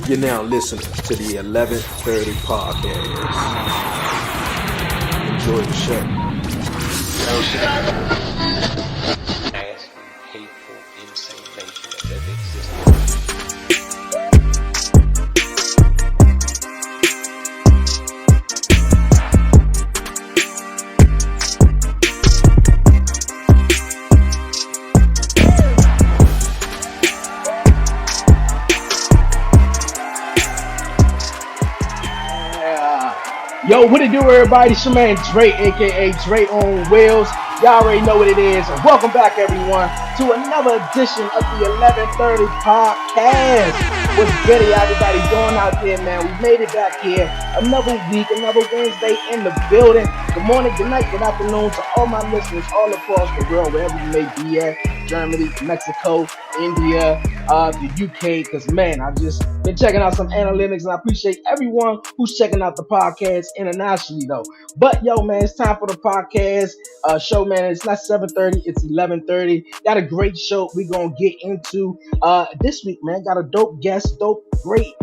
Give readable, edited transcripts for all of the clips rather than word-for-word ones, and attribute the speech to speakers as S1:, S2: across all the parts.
S1: You're now listening to the 11:30 Podcast. Enjoy the show.
S2: Nasty, hateful, insane nation that doesn't exist.
S3: Yo, what it do, everybody? It's your man Dre, aka Dre on Wheels. Y'all already know what it is. And welcome back, everyone, to another edition of the 11:30 Podcast. What's good, everybody doing out there, man? We made it back here. Another week, another Wednesday in the building. Good morning, good night, good afternoon to all my listeners all across the world, wherever you may be at. Germany, Mexico, India, the UK, because man, I've just been checking out some analytics, and I appreciate everyone who's checking out the podcast internationally, though. But yo, man, it's time for the podcast show, man. It's not 7:30, it's 11:30. Got a great show we're gonna get into this week, man. Got a dope guest, great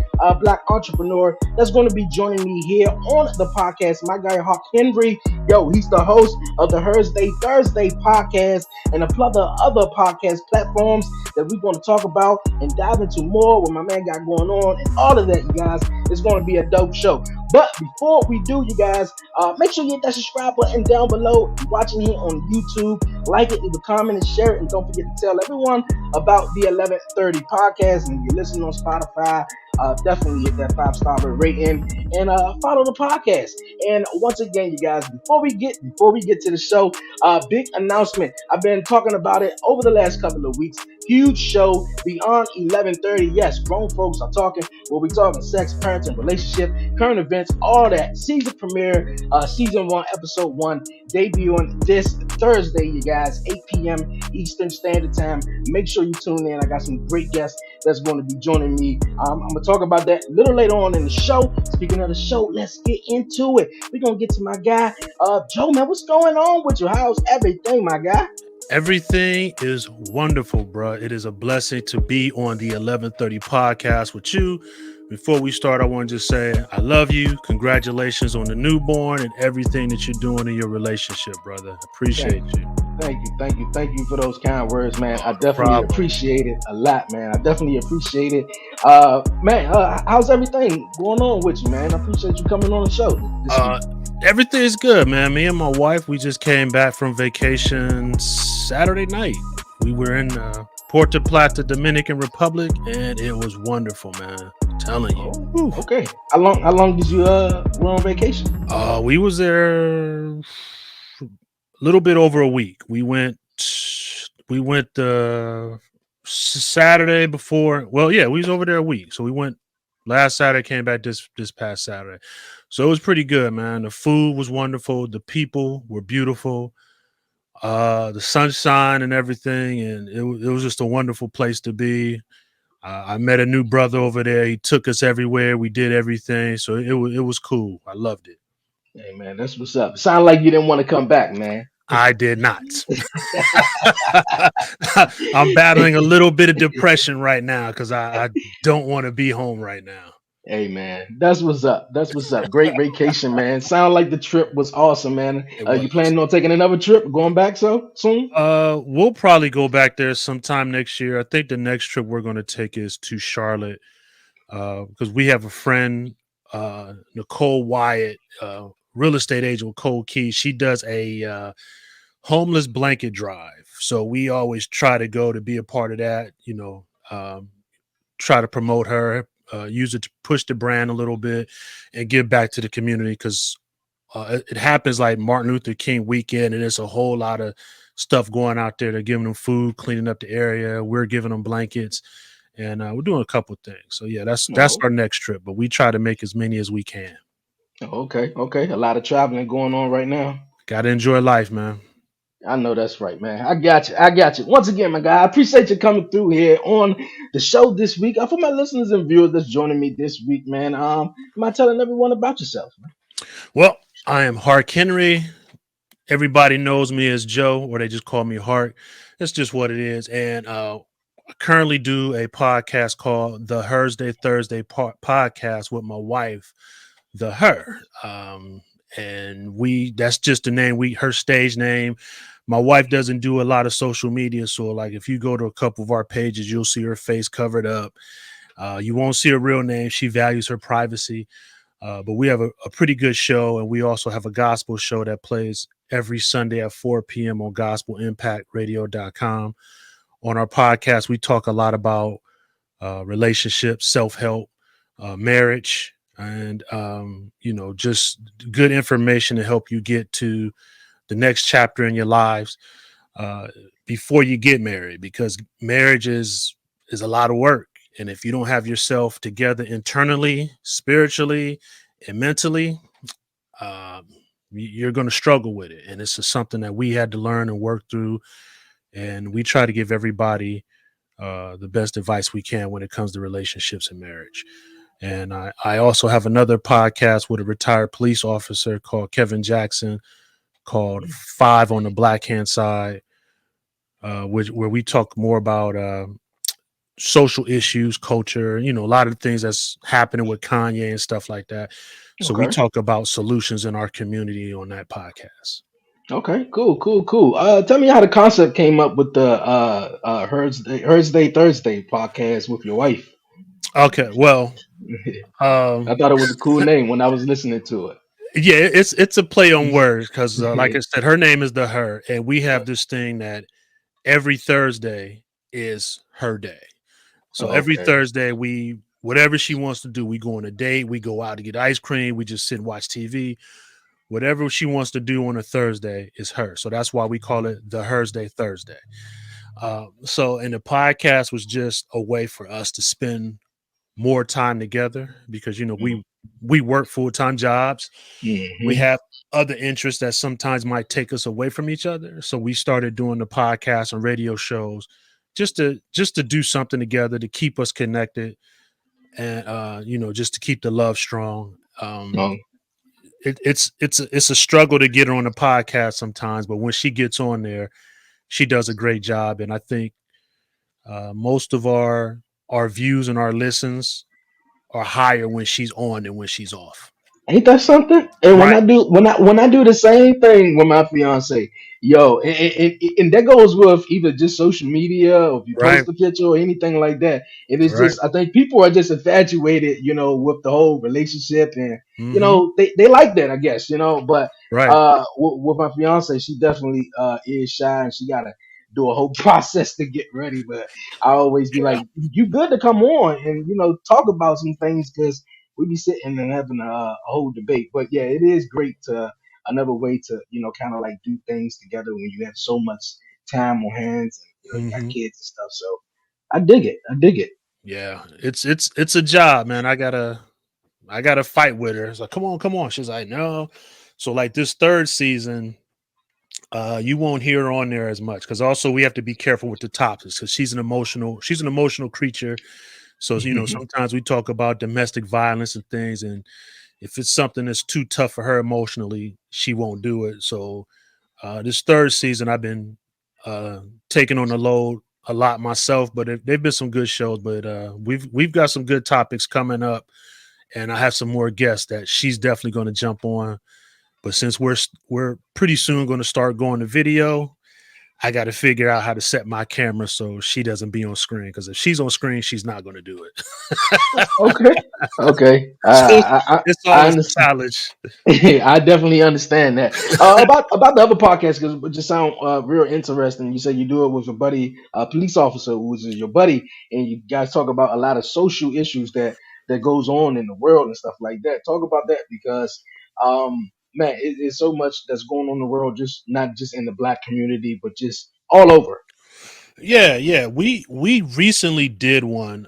S3: black entrepreneur that's going to be joining me here on the podcast. My guy Hark Henry, yo, he's the host of the Hersday Thursday Podcast and a plethora of other podcast platforms that we're going to talk about and dive into more what my man got going on and all of that, you guys. It's going to be a dope show. But before we do, you guys, make sure you hit that subscribe button down below. If you're watching here on YouTube, like it, leave a comment, and share it. And don't forget to tell everyone about the 11:30 Podcast. And if you're listening on Spotify, definitely hit that 5-star rating and follow the podcast. And once again, you guys, before we get to the show, big announcement. I've been talking about it over the last couple of weeks. Huge show beyond 11:30. Yes, grown folks are talking. We'll be talking sex, parenting, relationship, current events, all that. Season premiere, season 1, episode 1, debuting this Thursday, you guys, 8 p.m. Eastern Standard Time. Make sure you tune in. I got some great guests that's going to be joining me. I'm going to talk about that a little later on in the show. Speaking of the show, let's get into it. We're going to get to my guy, Joe, man. What's going on with you? How's everything, my guy?
S4: Everything is wonderful, bro. It is a blessing to be on the 11:30 Podcast with you. Before we start, I want to just say I love you. Congratulations on the newborn and everything that you're doing in your relationship, brother. Appreciate you.
S3: Thank you for those kind words, man. I definitely appreciate it a lot, man. I definitely appreciate it. How's everything going on with you, man? I appreciate you coming on the show this week.
S4: Everything is good, man. Me and my wife, we just came back from vacation Saturday night. We were in Puerto Plata, Dominican Republic, and it was wonderful, man. I'm telling you.
S3: Oh, okay. How long did you were on vacation?
S4: We was there a little bit over a week. We went Saturday before. Well, yeah, we was over there a week. So we went last Saturday, came back this past Saturday. So it was pretty good, man. The food was wonderful. The people were beautiful. The sunshine and everything. And it was just a wonderful place to be. I met a new brother over there. He took us everywhere. We did everything. So it was cool. I loved it.
S3: Hey, man, that's what's up. Sound like you didn't want to come back, man.
S4: I did not. I'm battling a little bit of depression right now because I don't want to be home right now.
S3: Hey, man, that's what's up. Great vacation, man. Sound like the trip was awesome, man. You planning on taking another trip, going back so soon?
S4: We'll probably go back there sometime next year. I think the next trip we're going to take is to Charlotte because we have a friend, Nicole Wyatt, real estate agent with Cold Keys. She does a homeless blanket drive. So we always try to go to be a part of that, try to promote her. Use it to push the brand a little bit and give back to the community because it happens like Martin Luther King weekend and there's a whole lot of stuff going out there. They're giving them food, cleaning up the area. We're giving them blankets and we're doing a couple of things. So yeah, that's our next trip, but we try to make as many as we can.
S3: Okay. A lot of traveling going on right now.
S4: Got to enjoy life, man.
S3: I know that's right, man. I got you. Once again, my guy, I appreciate you coming through here on the show this week. For my listeners and viewers that's joining me this week, man, am I telling everyone about yourself, man?
S4: Well, I am Hark Henry. Everybody knows me as Joe, or they just call me Hark. That's just what it is. And currently do a podcast called the Hersday Thursday Podcast with my wife, the Her. And that's just the name, her stage name. My wife doesn't do a lot of social media. So, like, if you go to a couple of our pages, you'll see her face covered up. You won't see her real name. She values her privacy. But we have a pretty good show, and we also have a gospel show that plays every Sunday at 4 p.m. on gospelimpactradio.com. On our podcast, we talk a lot about relationships, self-help, marriage, and just good information to help you get to the next chapter in your lives before you get married, because marriage is a lot of work. And if you don't have yourself together internally, spiritually, and mentally, you're going to struggle with it. And it's just something that we had to learn and work through. And we try to give everybody the best advice we can when it comes to relationships and marriage. And I also have another podcast with a retired police officer called Kevin Jackson, called Five on the Black Hand Side, where we talk more about social issues, culture, a lot of things that's happening with Kanye and stuff like that. So we
S3: Okay.
S4: talk about solutions in our community on that podcast.
S3: Okay. Cool. Tell me how the concept came up with the Hersday Thursday podcast with your wife.
S4: Okay, well,
S3: I thought it was a cool name when I was listening to
S4: yeah, it's a play on words because, like I
S3: it.
S4: said, her name is the Her, and we have this thing that every Thursday is her day. So every
S3: Okay.
S4: Thursday, whatever she wants to do, we go on a date, we go out to get ice cream, we just sit and watch TV. Whatever she wants to do on a Thursday is her. So that's why we call it the Hersday Thursday. And the podcast was just a way for us to spend more time together because we work full-time jobs. We
S3: Mm-hmm.
S4: have other interests that sometimes might take us away from each other. So we started doing the podcast and radio shows just to do something together to keep us connected and just to keep the love strong.
S3: Um,
S4: It's a struggle to get her on the podcast sometimes, but when she gets on there, she does a great job. And I think most of our views and our listens are higher when she's on than when she's off.
S3: Ain't that something? And when
S4: Right,
S3: I do the same thing with my fiance, yo, and that goes with either just social media or if you
S4: right,
S3: post a picture or anything like that. It is
S4: right.
S3: just I think people are just infatuated, with the whole relationship, and
S4: Mm-hmm.
S3: they like that, I guess, But
S4: Right.
S3: with my fiance, she definitely is shy, and she gotta do a whole process to get ready. But I always be
S4: Yeah.
S3: like, you good to come on and talk about some things because we be sitting and having a whole debate. But yeah, it is great to another way to kind of like do things together when you have so much time on hands and you got
S4: Mm-hmm.
S3: kids and stuff. So I dig it. I dig it.
S4: Yeah. It's a job, man. I gotta fight with her. It's like, come on, come on. She's like, no. So like this third season, you won't hear her on there as much because also we have to be careful with the topics because she's an emotional creature. So sometimes we talk about domestic violence and things, and if it's something that's too tough for her emotionally, she won't do it. So this third season, I've been taking on the load a lot myself, but they've been some good shows. But we've got some good topics coming up, and I have some more guests that she's definitely going to jump on. But since we're pretty soon going to start going to video, I got to figure out how to set my camera so she doesn't be on screen. Because if she's on screen, she's not going to do it.
S3: Okay. Okay.
S4: So it's
S3: I
S4: always a
S3: understand.
S4: challenge.
S3: I definitely understand that. About the other podcast, because it just sound real interesting. You say you do it with a buddy, a police officer who is your buddy, and you guys talk about a lot of social issues that goes on in the world and stuff like that. Talk about that because, man, it's so much that's going on in the world, just not just in the black community, but just all over.
S4: Yeah. We recently did one.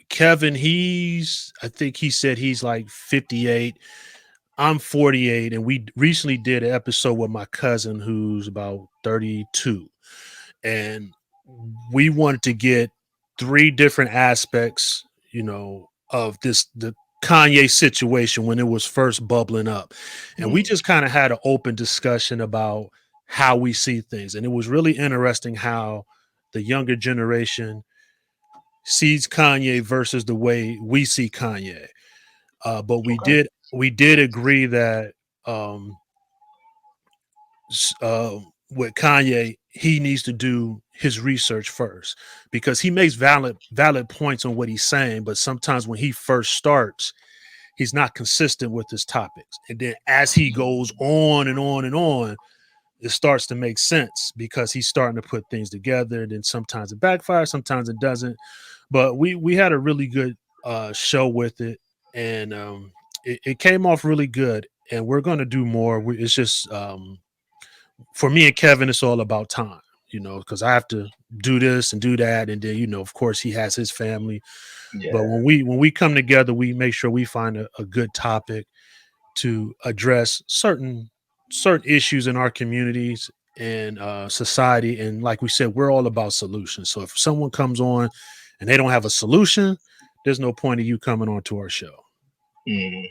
S4: Kevin, I think he said he's like 58. I'm 48, and we recently did an episode with my cousin who's about 32. And we wanted to get three different aspects, of the Kanye situation when it was first bubbling up. And we
S3: Mm.
S4: just kind of had an open discussion about how we see things. And it was really interesting how the younger generation sees Kanye versus the way we see Kanye. But
S3: Okay.
S4: we did agree that um, with Kanye, he needs to do his research first because he makes valid points on what he's saying. But sometimes when he first starts, he's not consistent with his topics, and then as he goes on and on and on, it starts to make sense because he's starting to put things together. And then sometimes it backfires, sometimes it doesn't. But we had a really good show with it, and it came off really good. And we're going to do more. It's just for me and Kevin, it's all about time, because I have to do this and do that, and then of course, he has his family. But
S3: Yeah.
S4: when we come together, we make sure we find a good topic to address certain issues in our communities and society. And like we said, we're all about solutions. So if someone comes on and they don't have a solution, there's no point of you coming on to our show.
S3: Mm,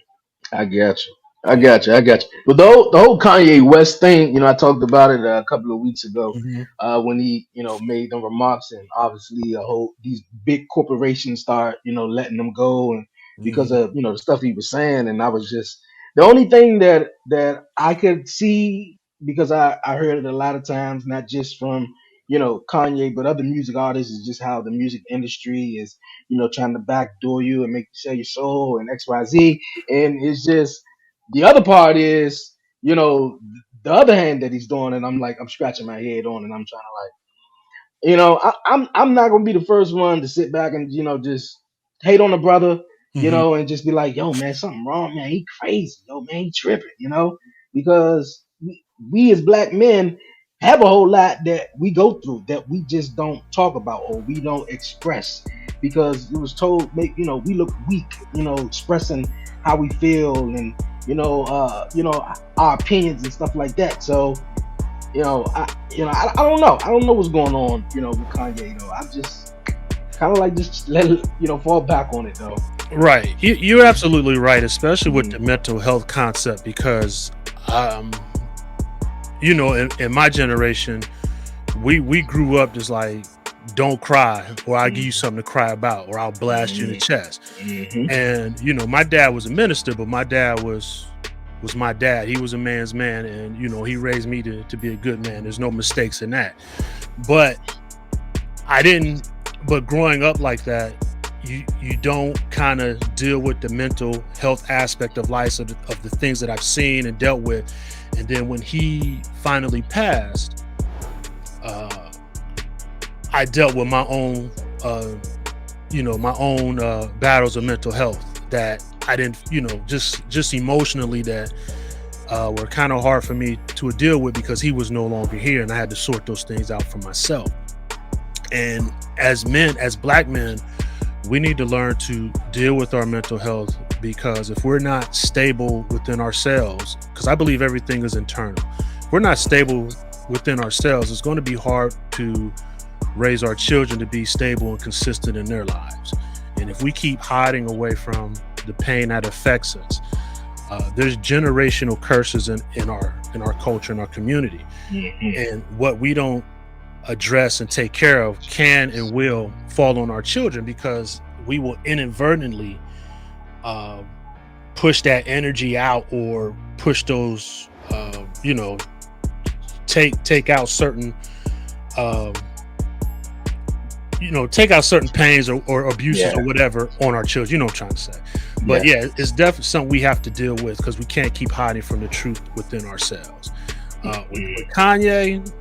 S3: I got you. I
S4: Yeah.
S3: got you. I got you. But the whole Kanye West thing, I talked about it a couple of weeks ago
S4: Hmm.
S3: when he, made them remarks, and obviously these big corporations start, letting them go, and because
S4: Hmm.
S3: of the stuff he was saying, and I was just the only thing that I could see, because I heard it a lot of times, not just from Kanye, but other music artists, is just how the music industry is, trying to backdoor you and make you sell your soul and XYZ. And it's just the other part is, the other hand that he's doing, and I'm scratching my head on, and I'm trying to I'm not gonna be the first one to sit back and just hate on the brother,
S4: Hmm.
S3: and just be like, yo man, something wrong, man. He crazy, yo man, he tripping, because we as black men have a whole lot that we go through that we just don't talk about or we don't express because it was told make we look weak, expressing how we feel and our opinions and stuff like that. So I don't know. I don't know what's going on, with Kanye. I'm just kind of like just let it, fall back on it though.
S4: Right. You're absolutely right, especially with
S3: Mhm.
S4: the mental health concept, because, um, in my generation, we grew up just like, don't cry, or I'll give you something to cry about, or I'll blast you in the chest.
S3: Mm-hmm.
S4: And my dad was a minister, but my dad was my dad. He was a man's man, and he raised me to be a good man. There's no mistakes in that. But I didn't. But growing up like that, you don't kind of deal with the mental health aspect of life, of the things that I've seen and dealt with. And then when he finally passed, uh, I dealt with my own, battles of mental health that I didn't, just emotionally, that were kind of hard for me to deal with because he was no longer here, and I had to sort those things out for myself. And as men, as black men, we need to learn to deal with our mental health, because if we're not stable within ourselves, because I believe everything is internal, if we're not stable within ourselves, it's going to be hard to raise our children to be stable and consistent in their lives. And if we keep hiding away from the pain that affects us, there's generational curses in our culture, in our community.
S3: Mm-hmm.
S4: And what we don't address and take care of can and will fall on our children, because we will inadvertently uh, push that energy out, or push those take out certain um, take out certain pains or abuses
S3: Yeah.
S4: or whatever on our children. You know what I'm trying to say. But
S3: Yeah.
S4: yeah, it's definitely something we have to deal with, because we can't keep hiding from the truth within ourselves. With Kanye,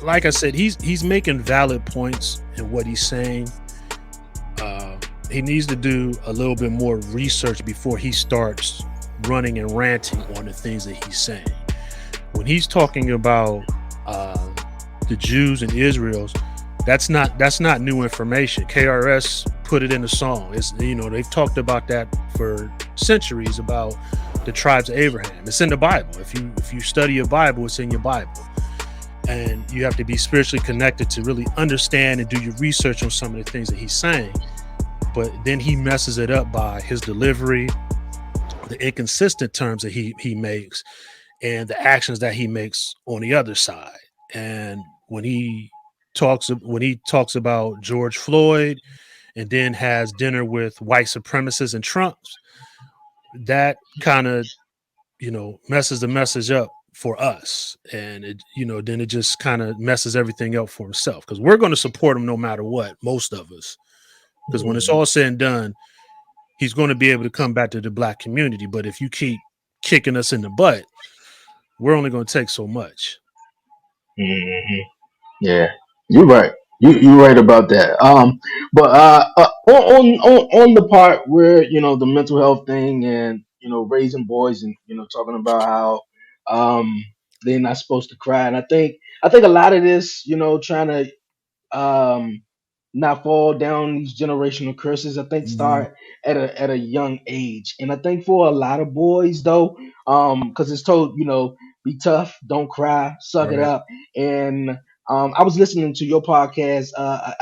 S4: like I said, he's making valid points in what he's saying. He needs to do a little bit more research before he starts running and ranting on the things that he's saying. When he's talking about the Jews and Israel's, that's not new information. KRS put it in the song. It's they've talked about that for centuries, about the tribes of Abraham. It's in the Bible. If you study your Bible, it's in your Bible. And you have to be spiritually connected to really understand and do your research on some of the things that he's saying. But then he messes it up by his delivery, the inconsistent terms that he makes, and the actions that he makes on the other side. And when he talks about George Floyd and then has dinner with white supremacists and Trumps, that kind of, messes the message up for us. And then it just kind of messes everything up for himself, because we're going to support him no matter what, most of us. Because when it's all said and done, he's going to be able to come back to the black community. But if you keep kicking us in the butt, we're only going to take so much.
S3: Mhm. Yeah, you're right. You're right about that. But on the part where the mental health thing and raising boys and talking about how they're not supposed to cry, and I think a lot of this trying to not fall down these generational curses. I think
S4: Mhm.
S3: start at a young age, and I think for a lot of boys though, because it's told be tough, don't cry, suck it
S4: Right.
S3: up. And I was listening to your podcast, a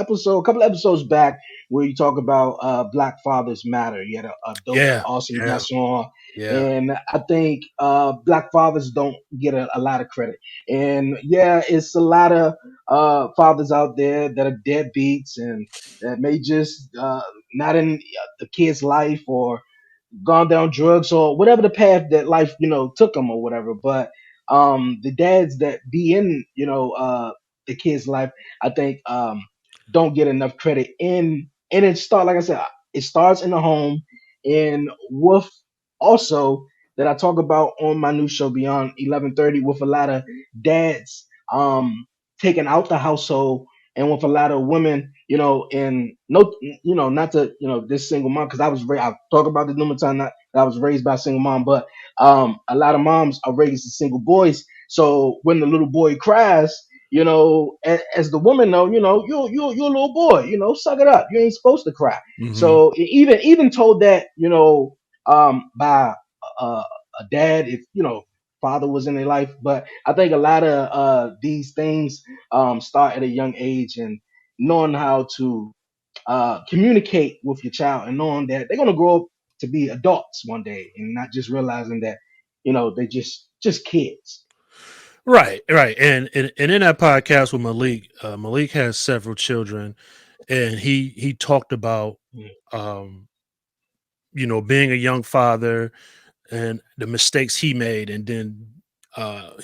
S3: couple episodes back, where you talk about Black Fathers Matter. You had a dope,
S4: Yeah.
S3: awesome
S4: Yeah.
S3: guest on,
S4: Yeah.
S3: and I think Black fathers don't get a lot of credit. And yeah, it's a lot of fathers out there that are deadbeats and that may just not in the kid's life, or gone down drugs, or whatever the path that life took them, or whatever. But the dads that be in the kid's life, I think don't get enough credit. And it start, like I said, it starts in the home. And with also that I talk about on my new show Beyond 1130, with a lot of dads taking out the household, and with a lot of women, and no, not to, this single mom, because I talk about this numerous times, not that I was raised by a single mom, but a lot of moms are raised as single boys. So when the little boy cries, as the woman know, you're a little boy, suck it up. You ain't supposed to cry.
S4: Hmm.
S3: So even told that, by a, a dad, if father was in their life. But I think a lot of these things start at a young age, and knowing how to communicate with your child, and knowing that they're gonna grow up to be adults one day, and not just realizing that they just kids.
S4: Right. Right. And in that podcast with Malik, Malik has several children, and he talked about um, being a young father and the mistakes he made, and then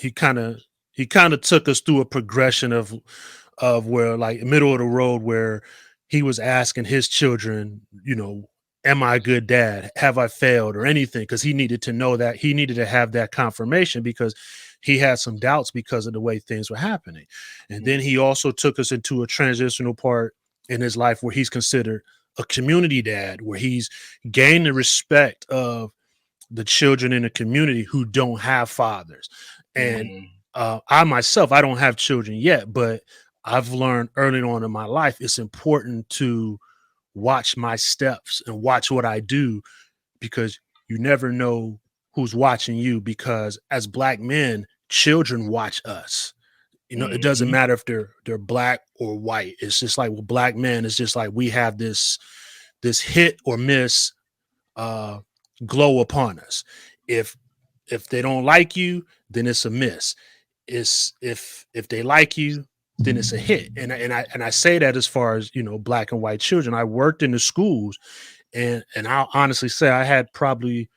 S4: he kind of took us through a progression of where, like, middle of the road, where he was asking his children, am I a good dad, have I failed or anything, because he needed to know, that he needed to have that confirmation, because he had some doubts because of the way things were happening. And then he also took us into a transitional part in his life where he's considered a community dad, where he's gained the respect of the children in the community who don't have fathers. And
S3: Mm,
S4: I myself, I don't have children yet, but I've learned early on in my life it's important to watch my steps and watch what I do, because you never know who's watching you. Because as black men, children watch us. It doesn't
S3: mhm,
S4: matter if they're black or white. It's just like with black men, it's just like we have this hit or miss uh glow upon us. If they don't like you, then it's a miss. It's if they like you, then it's a hit. And I say that as far as black and white children. I worked in the schools, and I'll honestly say I had probably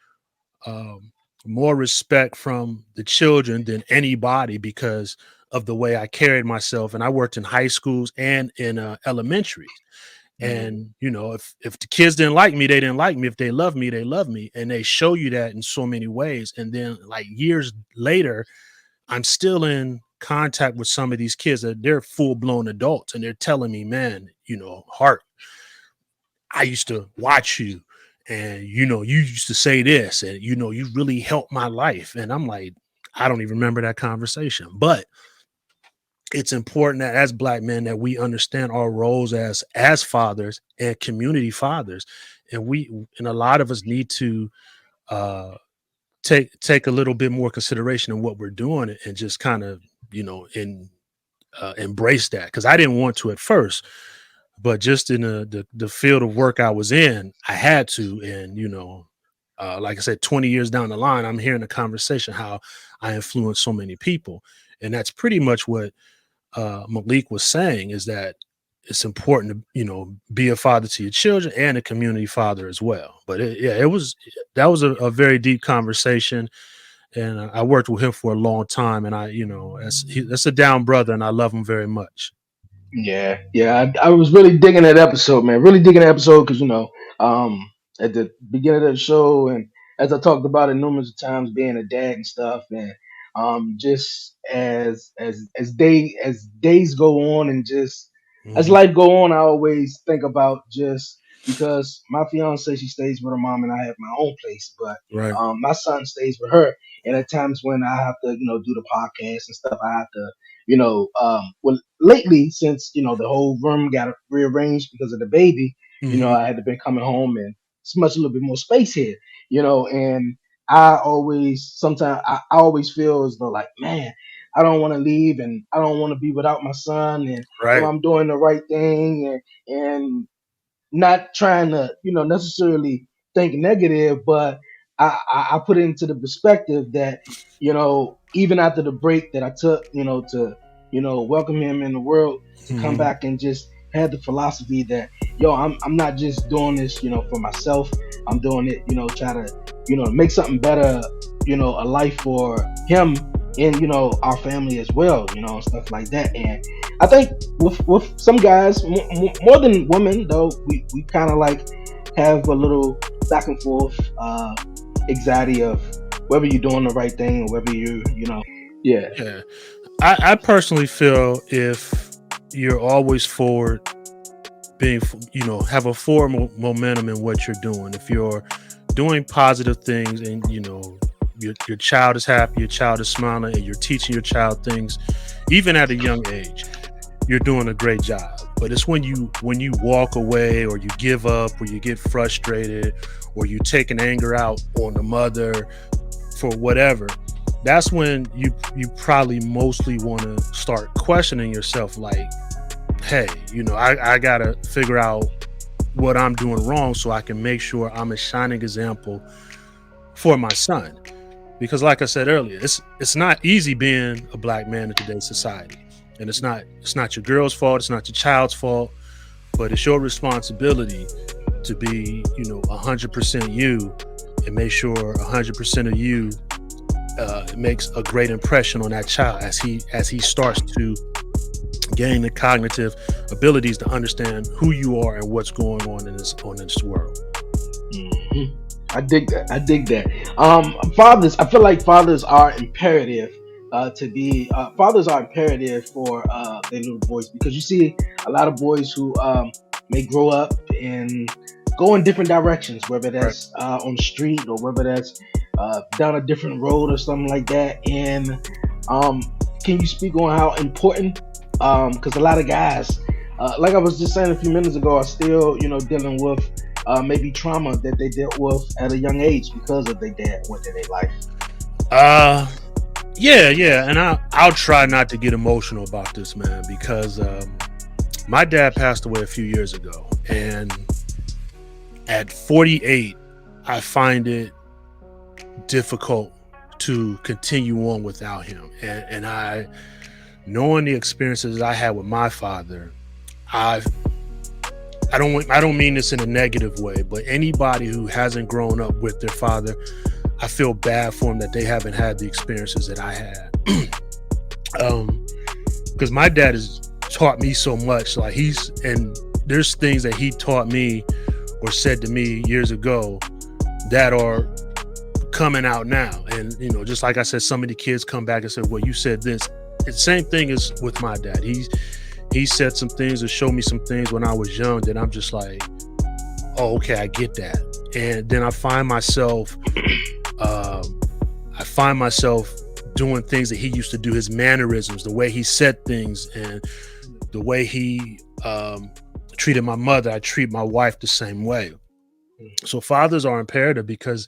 S4: um, more respect from the children than anybody, because of the way I carried myself. And I worked in high schools and in elementary.
S3: mm,
S4: And if the kids didn't like me, they didn't like me. If they love me, they love me. And they show you that in so many ways. And then, like, years later, I'm still in contact with some of these kids that they're full blown adults, and they're telling me, man, Hark, I used to watch you, and you used to say this, and you really helped my life. And I'm like, I don't even remember that conversation. But it's important that as black men, that we understand our roles as fathers and community fathers. And a lot of us need to uh take a little bit more consideration in what we're doing, and just kind of in embrace that, because I didn't want to at first, but just in the field of work I was in, I had to. And like I said, 20 years down the line, I'm hearing a conversation how I influence so many people. And that's pretty much what Malik was saying is that it's important to be a father to your children and a community father as well. But that was a very deep conversation, and I worked with him for a long time, and that's a down brother, and I love him very much.
S3: Yeah, yeah. I was really digging that episode, man. Really digging that episode because at the beginning of the show, and as I talked about it numerous times, being a dad and stuff, and just as days go on, and just as
S4: Hmm.
S3: life go on, I always think about just because my fiance, she stays with her mom, and I have my own place, but
S4: Right.
S3: my son stays with her, and at times when I have to do the podcast and stuff, I have to well, lately since the whole room got rearranged because of the baby,
S4: Hmm.
S3: I had to been coming home and it's much a little bit more space here, and I always sometimes I always feel as though like, man, I don't want to leave and I don't want to be without my son, and
S4: Right.
S3: I'm doing the right thing, and not trying to necessarily think negative, but I put it into the perspective that even after the break that I took to welcome him in the world, to come
S4: Hmm.
S3: back and just had the philosophy that I'm not just doing this for myself. I'm doing it try to make something better, a life for him and our family as well, and stuff like that. And I think with some guys, more than women, though, we kind of like have a little back and forth anxiety of whether you're doing the right thing or whether yeah.
S4: Yeah. I personally feel if you're always forward, have a forward momentum in what you're doing. If you're doing positive things and your child is happy, your child is smiling, and you're teaching your child things, even at a young age, you're doing a great job. But it's when you walk away, or you give up, or you get frustrated, or you take an anger out on the mother for whatever. That's when you probably mostly want to start questioning yourself, like, hey, I gotta figure out what I'm doing wrong so I can make sure I'm a shining example for my son. Because like I said earlier, it's not easy being a black man in today's society. And it's not your girl's fault, it's not your child's fault, but it's your responsibility to be, 100% you, and make sure 100% of you makes a great impression on that child as he starts to gain the cognitive abilities to understand who you are and what's going on in this world.
S3: Mhm. I dig that. I dig that. Fathers, I feel like fathers are imperative to be. Fathers are imperative for their little boys because you see a lot of boys who may grow up and go in different directions, whether
S4: Right.
S3: that's on the street or whether that's down a different road or something like that. And um, can you speak on how important? Because a lot of guys, like I was just saying a few minutes ago, are still dealing with maybe trauma that they dealt with at a young age because of their dad went in their life.
S4: Uh yeah, and I'll try not to get emotional about this, man, because my dad passed away a few years ago, and at 48, I find it difficult to continue on without him. And I, knowing the experiences I had with my father, I've I don't mean this in a negative way, but anybody who hasn't grown up with their father, I feel bad for them that they haven't had the experiences that I had. Because my dad has taught me so much. Like there's things that he taught me or said to me years ago that are coming out now. And just like I said, some of the kids come back and say, well, you said this. The same thing is with my dad. He said some things or showed me some things when I was young that I'm just like, oh, okay, I get that. And then I find myself doing things that he used to do, his mannerisms, the way he said things, and the way he treated my mother. I treat my wife the same way. So fathers are imperative because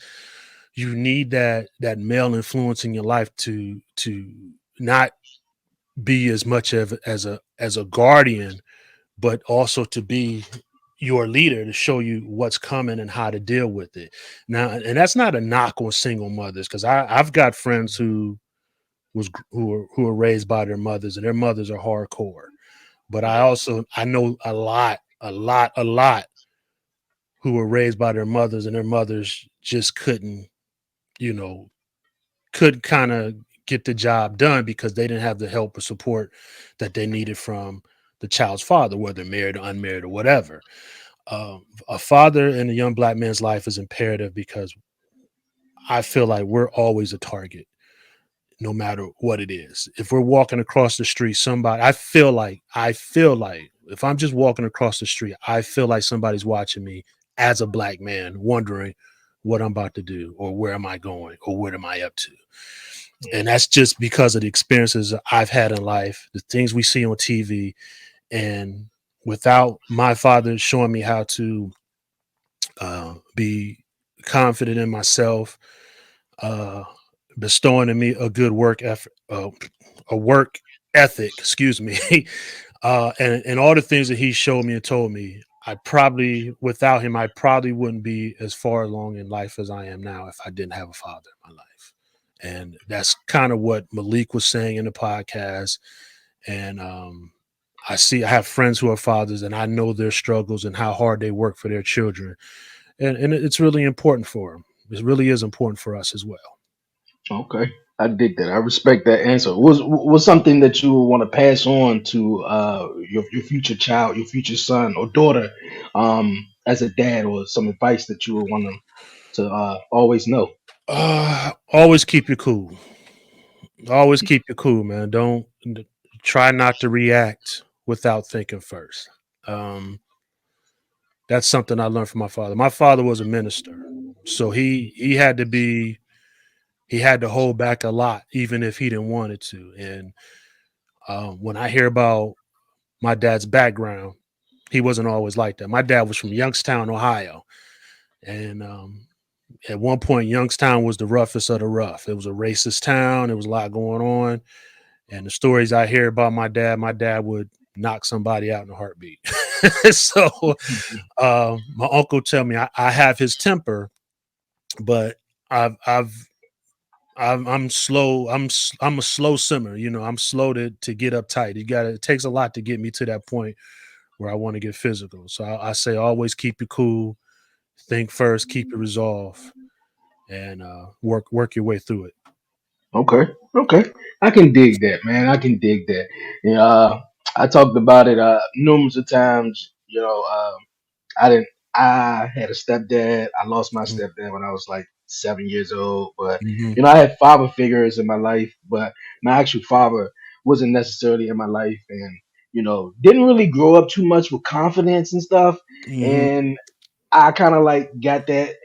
S4: you need that male influence in your life to not be as much of as a guardian, but also to be your leader, to show you what's coming and how to deal with it. Now, and that's not a knock on single mothers, because I've got friends who who were raised by their mothers, and their mothers are hardcore. But
S3: Yeah.
S4: I know a lot who were raised by their mothers, and their mothers just couldn't, you know, could kind of get the job done because they didn't have the help or support that they needed from the child's father, whether married or unmarried or whatever. A father in a young black man's life is imperative because I feel like we're always a target, no matter what it is. If we're walking across the street, I feel like if I'm just walking across the street, I feel like somebody's watching me as a black man, wondering what I'm about to do or where am I going or what am I up to. And that's just because of the experiences I've had in life, the things we see on TV. And without my father showing me how to be confident in myself, uh, bestowing in me a good work effort, a work ethic, excuse me, and all the things that he showed me and told me, without him, I probably wouldn't be as far along in life as I am now if I didn't have a father in my life. And that's kind of what Malik was saying in the podcast. And I have friends who are fathers, and I know their struggles and how hard they work for their children. And it's really important for them. It really is important for us as well.
S3: Okay. I dig that. I respect that answer. Was something that you would want to pass on to your future child, your future son or daughter, as a dad, or some advice that you would want them to always know?
S4: Always keep you cool. Always keep you cool, man. Don't try not to react without thinking first. Um, that's something I learned from my father. My father was a minister, so he had to hold back a lot, even if he didn't want it to. And when I hear about my dad's background, he wasn't always like that. My dad was from Youngstown, Ohio, and at one point, Youngstown was the roughest of the rough. It was a racist town. There was a lot going on. And the stories I hear about my dad would knock somebody out in a heartbeat. So my uncle tell me I have his temper, but I've I've I'm slow. I'm a slow simmer. You know, I'm slow to get uptight. It takes a lot to get me to that point where I want to get physical. So I say always keep it cool, think first, keep your resolve, and work your way through it.
S3: Okay, okay, I can dig that, man. I can dig that. Yeah, I talked about it numerous of times. I didn't. I had a stepdad. I lost my stepdad when I was like 7 years old. But
S4: Mm-hmm.
S3: I had father figures in my life, but my actual father wasn't necessarily in my life, and didn't really grow up too much with confidence and stuff.
S4: Mm-hmm.
S3: And I kind of like got that,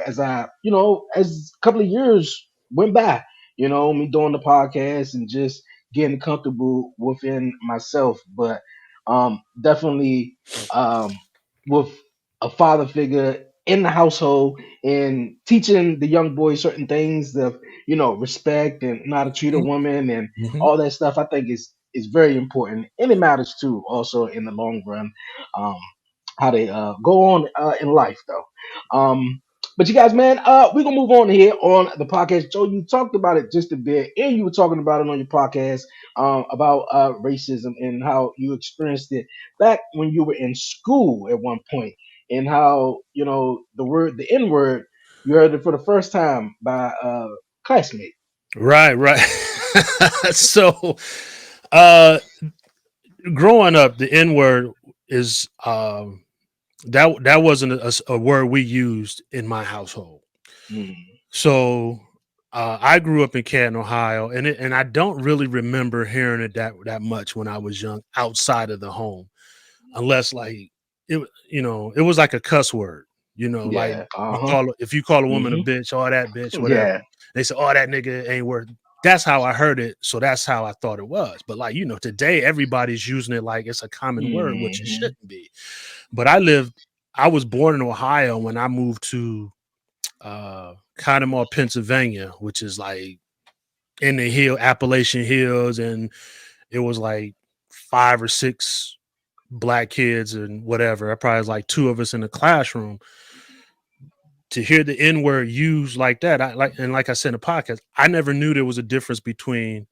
S3: as a couple of years went by, me doing the podcast and just getting comfortable within myself. But definitely um, with a father figure in the household and teaching the young boys certain things of, respect and how to treat a woman and
S4: Mm-hmm.
S3: all that stuff, I think is very important. And it matters too, also in the long run. Um, how they go on in life though. But you guys, man, we're gonna move on here on the podcast. Joe, you talked about it just a bit, and you were talking about it on your podcast about racism and how you experienced it back when you were in school at one point, and how the N word, you heard it for the first time by a classmate.
S4: Right, right. So, uh, growing up, the N word is that wasn't a word we used in my household.
S3: Mm,
S4: So I grew up in Canton, Ohio, and I don't really remember hearing it that much when I was young outside of the home, unless like it was like a cuss word, like
S3: yeah. Uh huh.
S4: if you call a woman a
S3: Hmm.
S4: bitch, oh that bitch, whatever.
S3: Yeah.
S4: They say, oh that nigga ain't worth. That's how I heard it, so that's how I thought it was. But like today everybody's using it like it's a common word, which it
S3: Hmm.
S4: shouldn't be. But I was born in Ohio when I moved to Connemara, Pennsylvania, which is like in the Appalachian Hills, and it was like 5 or 6 black kids and whatever. I probably was like two of us in the classroom. To hear the N word used like that, like I said in the podcast, I never knew there was a difference between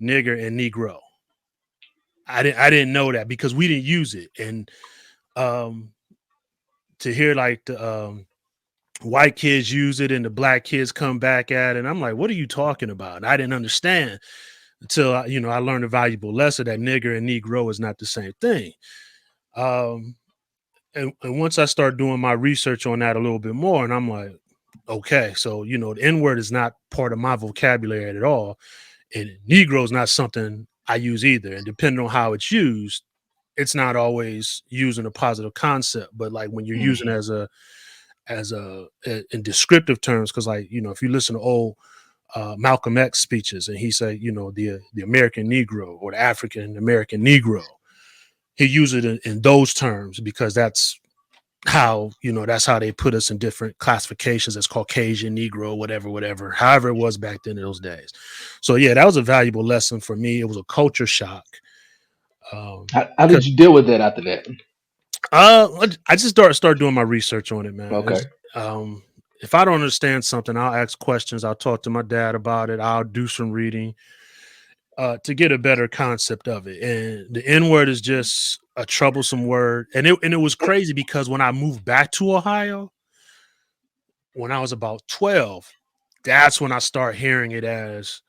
S4: nigger, and negro. I didn't know that because we didn't use it. And to hear like the white kids use it and the black kids come back at it, and I'm like, what are you talking about? And I didn't understand until I learned a valuable lesson that nigger and negro is not the same thing. And once I start doing my research on that a little bit more, and I'm like, okay, so the N-word is not part of my vocabulary at all, and negro is not something I use either. And depending on how it's used, it's not always using a positive concept, but like when you're using it in descriptive terms, because like if you listen to old Malcolm X speeches, and he said the American Negro or the African American Negro, he used it in those terms because that's how they put us in different classifications as Caucasian, Negro, whatever, however it was back then in those days. So yeah, that was a valuable lesson for me. It was a culture shock.
S3: How did you deal with that after that?
S4: I just started doing my research on it, man.
S3: Okay.
S4: If I don't understand something, I'll ask questions. I'll talk to my dad about it. I'll do some reading to get a better concept of it. And the N-word is just a troublesome word. And it was crazy because when I moved back to Ohio, when I was about 12, that's when I started hearing it as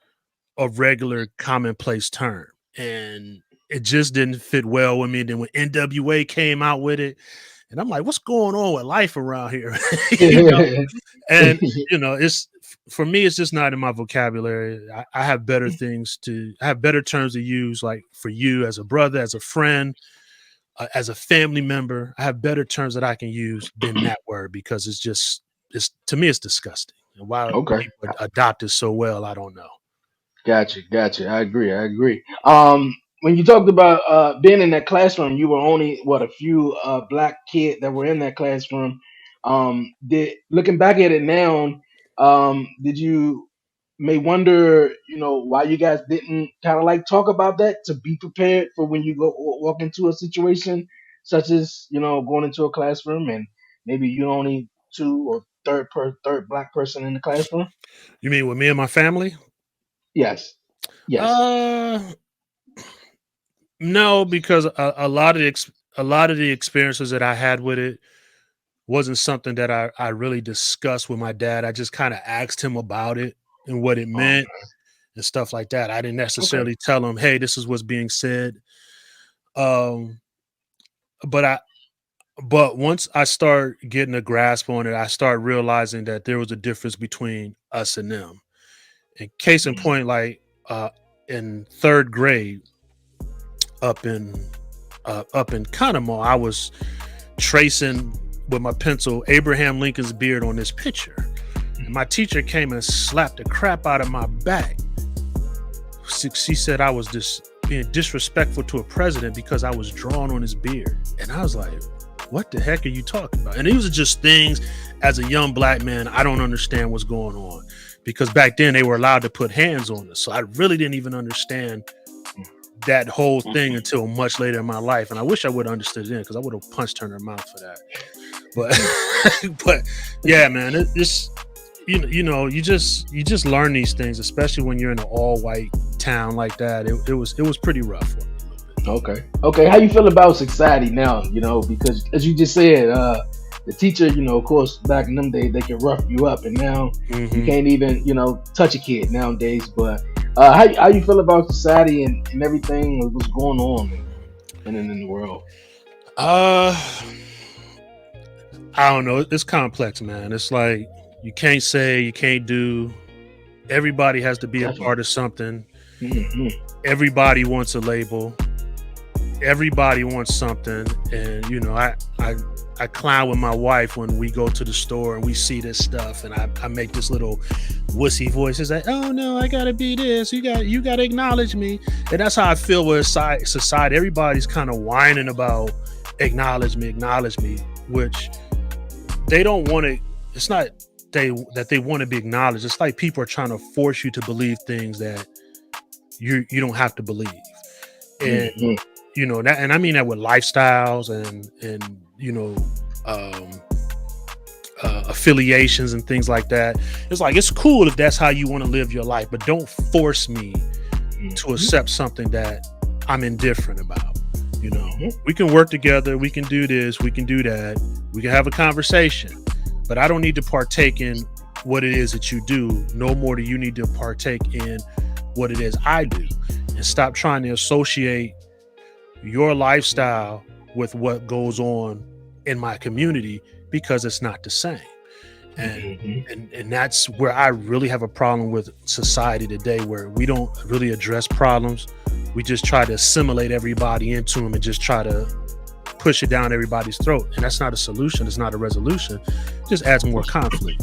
S4: a regular commonplace term. And it just didn't fit well with me. Then when NWA came out with it, and I'm like, what's going on with life around here? And it's for me, it's just not in my vocabulary. I have better things I have better terms to use, like for you as a brother, as a friend, as a family member. I have better terms that I can use than that word because it's to me, it's disgusting. And why people adopt it so well, I don't know.
S3: Gotcha. I agree. When you talked about being in that classroom, you were only a few black kids that were in that classroom. Looking back at it now, did you may wonder, why you guys didn't kind of like talk about that to be prepared for when you go walk into a situation such as going into a classroom and maybe you only two or third black person in the classroom?
S4: You mean with me and my family?
S3: Yes.
S4: No, because a lot of the experiences that I had with it wasn't something that I really discussed with my dad. I just kind of asked him about it and what it meant and stuff like that. I didn't necessarily tell him, hey, this is what's being said. But once I start getting a grasp on it, I start realizing that there was a difference between us and them. And case in point, like in third grade, up in Conemaugh, I was tracing with my pencil Abraham Lincoln's beard on this picture. And my teacher came and slapped the crap out of my back. She said I was just being disrespectful to a president because I was drawn on his beard. And I was like, what the heck are you talking about? And these are just things as a young black man, I don't understand what's going on. Because back then they were allowed to put hands on us. So I really didn't even understand that whole thing until much later in my life. And I wish I would have understood it then because I would have punched her in her mouth for that. But yeah, man, it's you just learn these things, especially when you're in an all white town like that. It was pretty rough for me a little bit.
S3: Okay. How you feel about society now? Because as you just said, the teacher, of course, back in them days, they could rough you up, and now you can't even, touch a kid nowadays. But how you feel about society and everything what's going on in the world?
S4: I don't know. It's complex, man. It's like you can't say, you can't do. Everybody has to be a part of something. Everybody wants a label. Everybody wants something, and I clown with my wife when we go to the store and we see this stuff, and I make this little wussy voice. It's like, oh no, I gotta be this. You gotta acknowledge me, and that's how I feel with society. Everybody's kind of whining about acknowledge me, which they don't want to. It's not that they want to be acknowledged. It's like people are trying to force you to believe things that you don't have to believe, and that, and I mean that with lifestyles and affiliations and things like that. It's like, it's cool if that's how you want to live your life, but don't force me to accept something that I'm indifferent about. You know,
S3: Mhm.
S4: we can work together, we can do this, we can do that, we can have a conversation, but I don't need to partake in what it is that you do no more do you need to partake in what it is I do, and stop trying to associate your lifestyle with what goes on in my community because it's not the same. And
S3: Mhm.
S4: and that's where I really have a problem with society today, where we don't really address problems. We just try to assimilate everybody into them and just try to push it down everybody's throat. And that's not a solution. It's not a resolution. It just adds more conflict.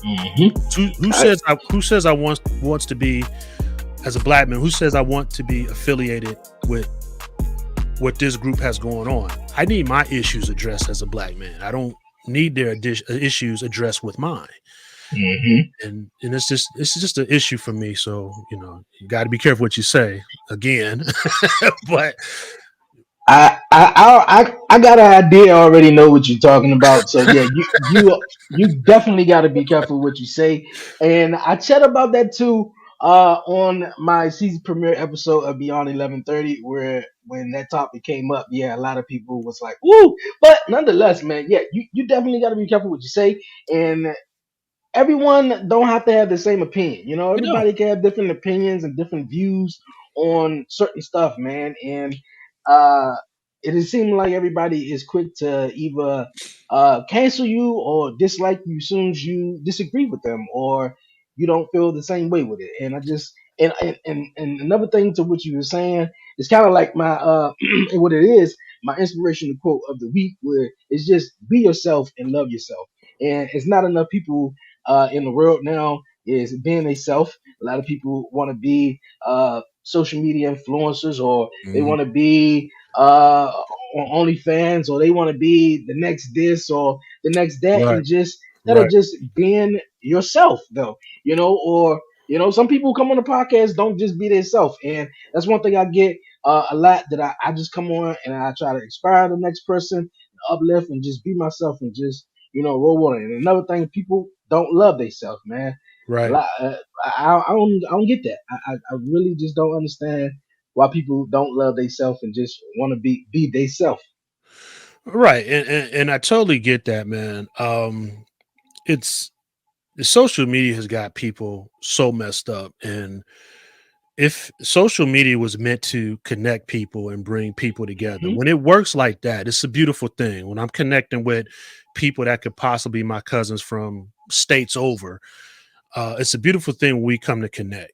S3: Mhm.
S4: Who
S3: I,
S4: says I wants to be, as a black man, who says I want to be affiliated with what this group has going on? I need my issues addressed as a black man. I don't need their issues addressed with mine.
S3: mhm.
S4: And it's just an issue for me. So you got to be careful what you say again. But
S3: I got an idea. I already know what you're talking about. So yeah, you definitely got to be careful what you say. And I chat about that too on my season premiere episode of Beyond 11:30, where when that topic came up, yeah, a lot of people was like, "Woo!" But nonetheless, man, yeah, you definitely got to be careful what you say. And everyone don't have to have the same opinion. You know,
S4: you know,
S3: everybody can have different opinions and different views on certain stuff, man. And uh it has seemed like everybody is quick to either cancel you or dislike you as soon as you disagree with them or you don't feel the same way with it. And I just and another thing to what you were saying is kind of like my what it is, my inspirational quote of the week, where it's just be yourself and love yourself. And it's not enough people in the world now is being a self. A lot of people want to be social media influencers, or they
S4: mhm,
S3: want to be on OnlyFans, or they want to be the next this or the next that,
S4: right,
S3: and just instead of
S4: right,
S3: just being yourself, though, or some people come on the podcast don't just be themselves, and that's one thing I get a lot, that I just come on and I try to inspire the next person, uplift, and just be myself and just roll on it. And another thing, people don't love themselves, man. A
S4: right,
S3: lot, I don't get that. I really just don't understand why people don't love themselves and just want to be themselves.
S4: right. And I totally get that, man. It's the social media has got people so messed up. And if social media was meant to connect people and bring people together,
S3: Hmm.
S4: when it works like that, it's a beautiful thing. When I'm connecting with people that could possibly be my cousins from states over, it's a beautiful thing when we come to connect.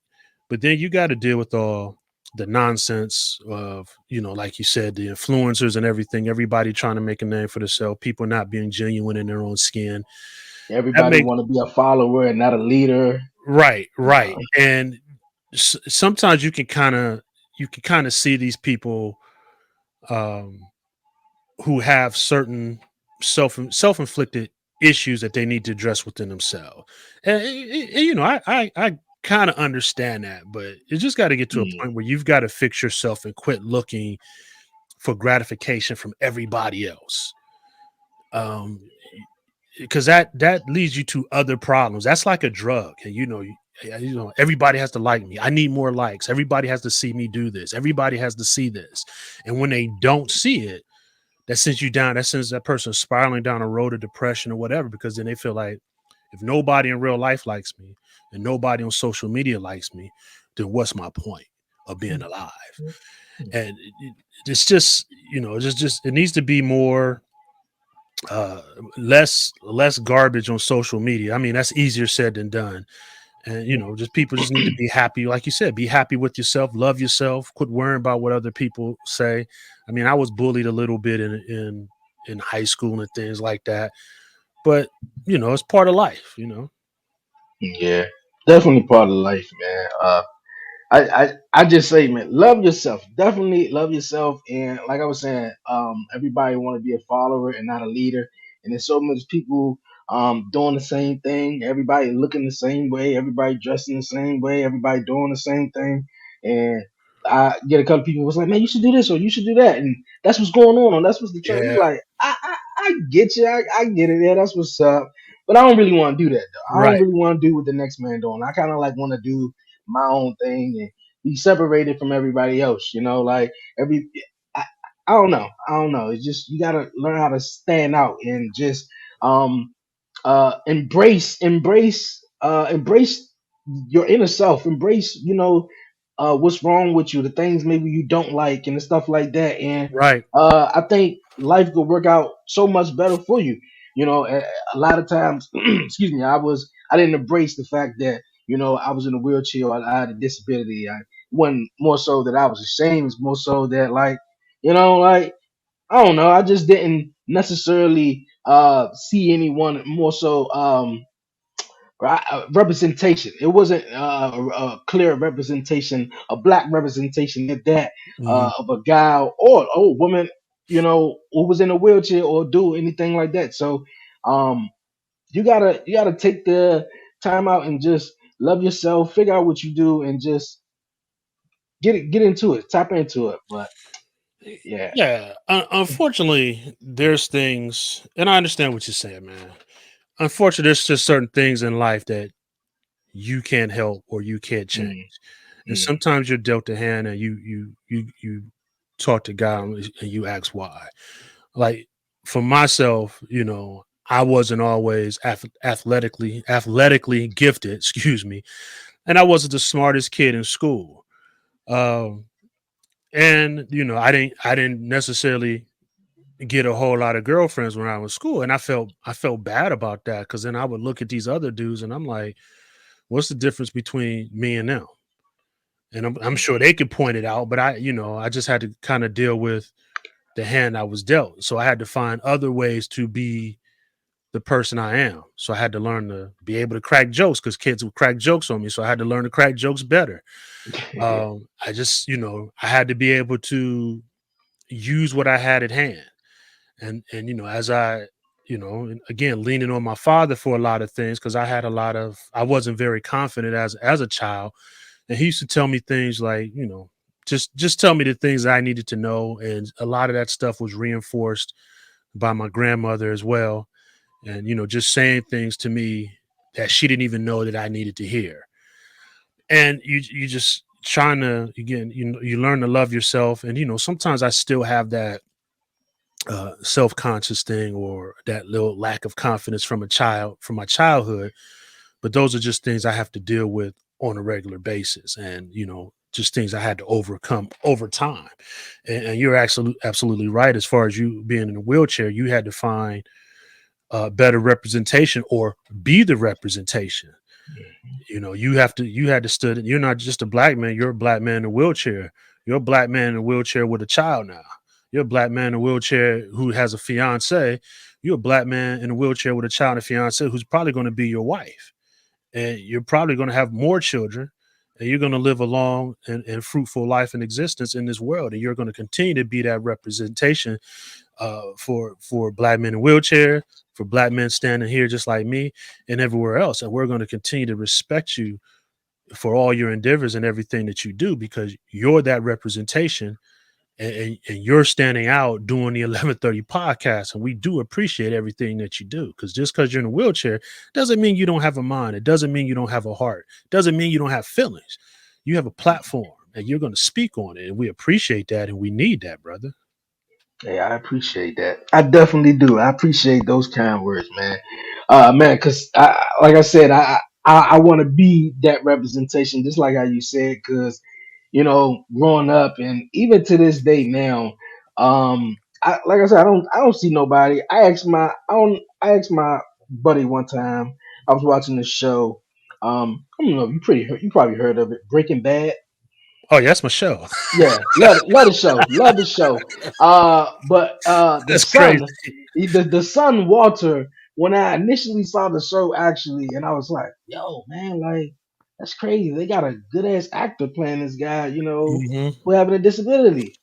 S4: But then you got to deal with all the nonsense of, like you said, the influencers and everything, everybody trying to make a name for themselves, people not being genuine in their own skin. That
S3: Everybody
S4: makes
S3: want to be a follower and not a leader.
S4: right, right.
S3: Uh,
S4: And sometimes you can kind of see these people um, who have certain self-inflicted issues that they need to address within themselves. And, I kind of understand that, but you just got to get to a
S3: mm,
S4: point where you've got to fix yourself and quit looking for gratification from everybody else. Um, because that leads you to other problems. That's like a drug, and everybody has to like me. I need more likes. Everybody has to see me do this. Everybody has to see this, and when they don't see it, that sends you down. That sends that person spiraling down a road of depression or whatever, because then they feel like if nobody in real life likes me and nobody on social media likes me, then what's my point of being
S3: mm,
S4: alive?
S3: mm, mm.
S4: And it's just, just it needs to be more uh less garbage on social media. I mean, that's easier said than done. And just people just need to be happy, like you said, be happy with yourself, love yourself, quit worrying about what other people say. I mean, I was bullied a little bit in high school and things like that, but it's part of life.
S3: Yeah, definitely part of life, man. I just say, man, love yourself. Definitely love yourself. And like I was saying, everybody want to be a follower and not a leader. And there's so much people doing the same thing. Everybody looking the same way. Everybody dressing the same way. Everybody doing the same thing. And I get a couple people was like, man, you should do this or you should do that, and that's what's going on. And that's what's the trend. We
S4: Yeah,
S3: like, I get you. I get it. Yeah, that's what's up. But I don't really want to do that though. I don't
S4: right.
S3: really want to do what the next man doing. I kind of like want to do my own thing and be separated from everybody else. You know, like every I, I don't know. I don't know. It's just you gotta learn how to stand out and just um embrace your inner self, embrace, what's wrong with you, the things maybe you don't like and the stuff like that. And
S4: Right.
S3: I think life could work out so much better for you. A lot of times, excuse me, I didn't embrace the fact that, I was in a wheelchair, or I had a disability. I wasn't more so that I was ashamed, it's more so that, like, like, I don't know. I just didn't necessarily see anyone more so representation. It wasn't a clear representation, a black representation at that,
S4: Mhm.
S3: of a guy or woman, who was in a wheelchair or do anything like that. So um, you gotta take the time out and just love yourself, figure out what you do, and just get into it, tap into it. But yeah.
S4: Yeah. Unfortunately, there's things, and I understand what you're saying, man. Unfortunately, there's just certain things in life that you can't help or you can't change.
S3: Mm,
S4: And
S3: mm,
S4: sometimes you're dealt a hand, and you talk to God and you ask why. Like for myself, I wasn't always athletically gifted, excuse me, and I wasn't the smartest kid in school. Um, and I didn't necessarily get a whole lot of girlfriends when I was in school, and I felt bad about that because then I would look at these other dudes and I'm like, what's the difference between me and them? And I'm
S3: mm,
S4: sure they could point it out, but I just had to kind of deal with the hand I was dealt. So I had to find other ways to be the person I am. So I had to learn to be able to crack jokes because kids would crack jokes on me. So I had to learn to crack jokes better.
S3: yeah.
S4: I just, I had to be able to use what I had at hand. And as I, and again, leaning on my father for a lot of things because I wasn't very confident as a child. And he used to tell me things like, just tell me the things I needed to know. And a lot of that stuff was reinforced by my grandmother as well. And, just saying things to me that she didn't even know that I needed to hear. And you just trying to, again, you learn to love yourself. And, sometimes I still have that self-conscious thing or that little lack of confidence from my childhood, but those are just things I have to deal with on a regular basis, and just things I had to overcome over time. And you're absolutely right. As far as you being in a wheelchair, you had to find better representation or be the representation. You had to study. You're not just a black man, you're a black man in a wheelchair. You're a black man in a wheelchair with a child now. You're a black man in a wheelchair who has a fiance. You're a black man in a wheelchair with a child and a fiance who's probably going to be your wife, and you're probably going to have more children, and you're going to live a long and fruitful life and existence in this world, and you're going to continue to be that representation for black men in wheelchair, for black men standing here just like me, and everywhere else. And we're going to continue to respect you for all your endeavors and everything that you do because you're that representation, and you're standing out doing the 11:30 podcast. And we do appreciate everything that you do, because just because you're in a wheelchair doesn't mean you don't have a mind. It doesn't mean you don't have a heart. It doesn't mean you don't have feelings. You have a platform and you're going to speak on it. And we appreciate that. And we need that, brother.
S3: Hey, I appreciate that. I definitely do. I appreciate those kind words, man. Man, because like I said, I want to be that representation, just like how you said. Because growing up, and even to this day now, like I said, I don't see nobody. I asked my buddy one time. I was watching the show. I don't know. You probably heard of it, Breaking Bad.
S4: Oh, yeah, that's my show.
S3: Yeah, love the show, love the show. But the
S4: That's crazy.
S3: son, the son Walter. When I initially saw the show, actually, and I was like, "Yo, man, like that's crazy. They got a good ass actor playing this guy,
S4: Hmm.
S3: who having a disability."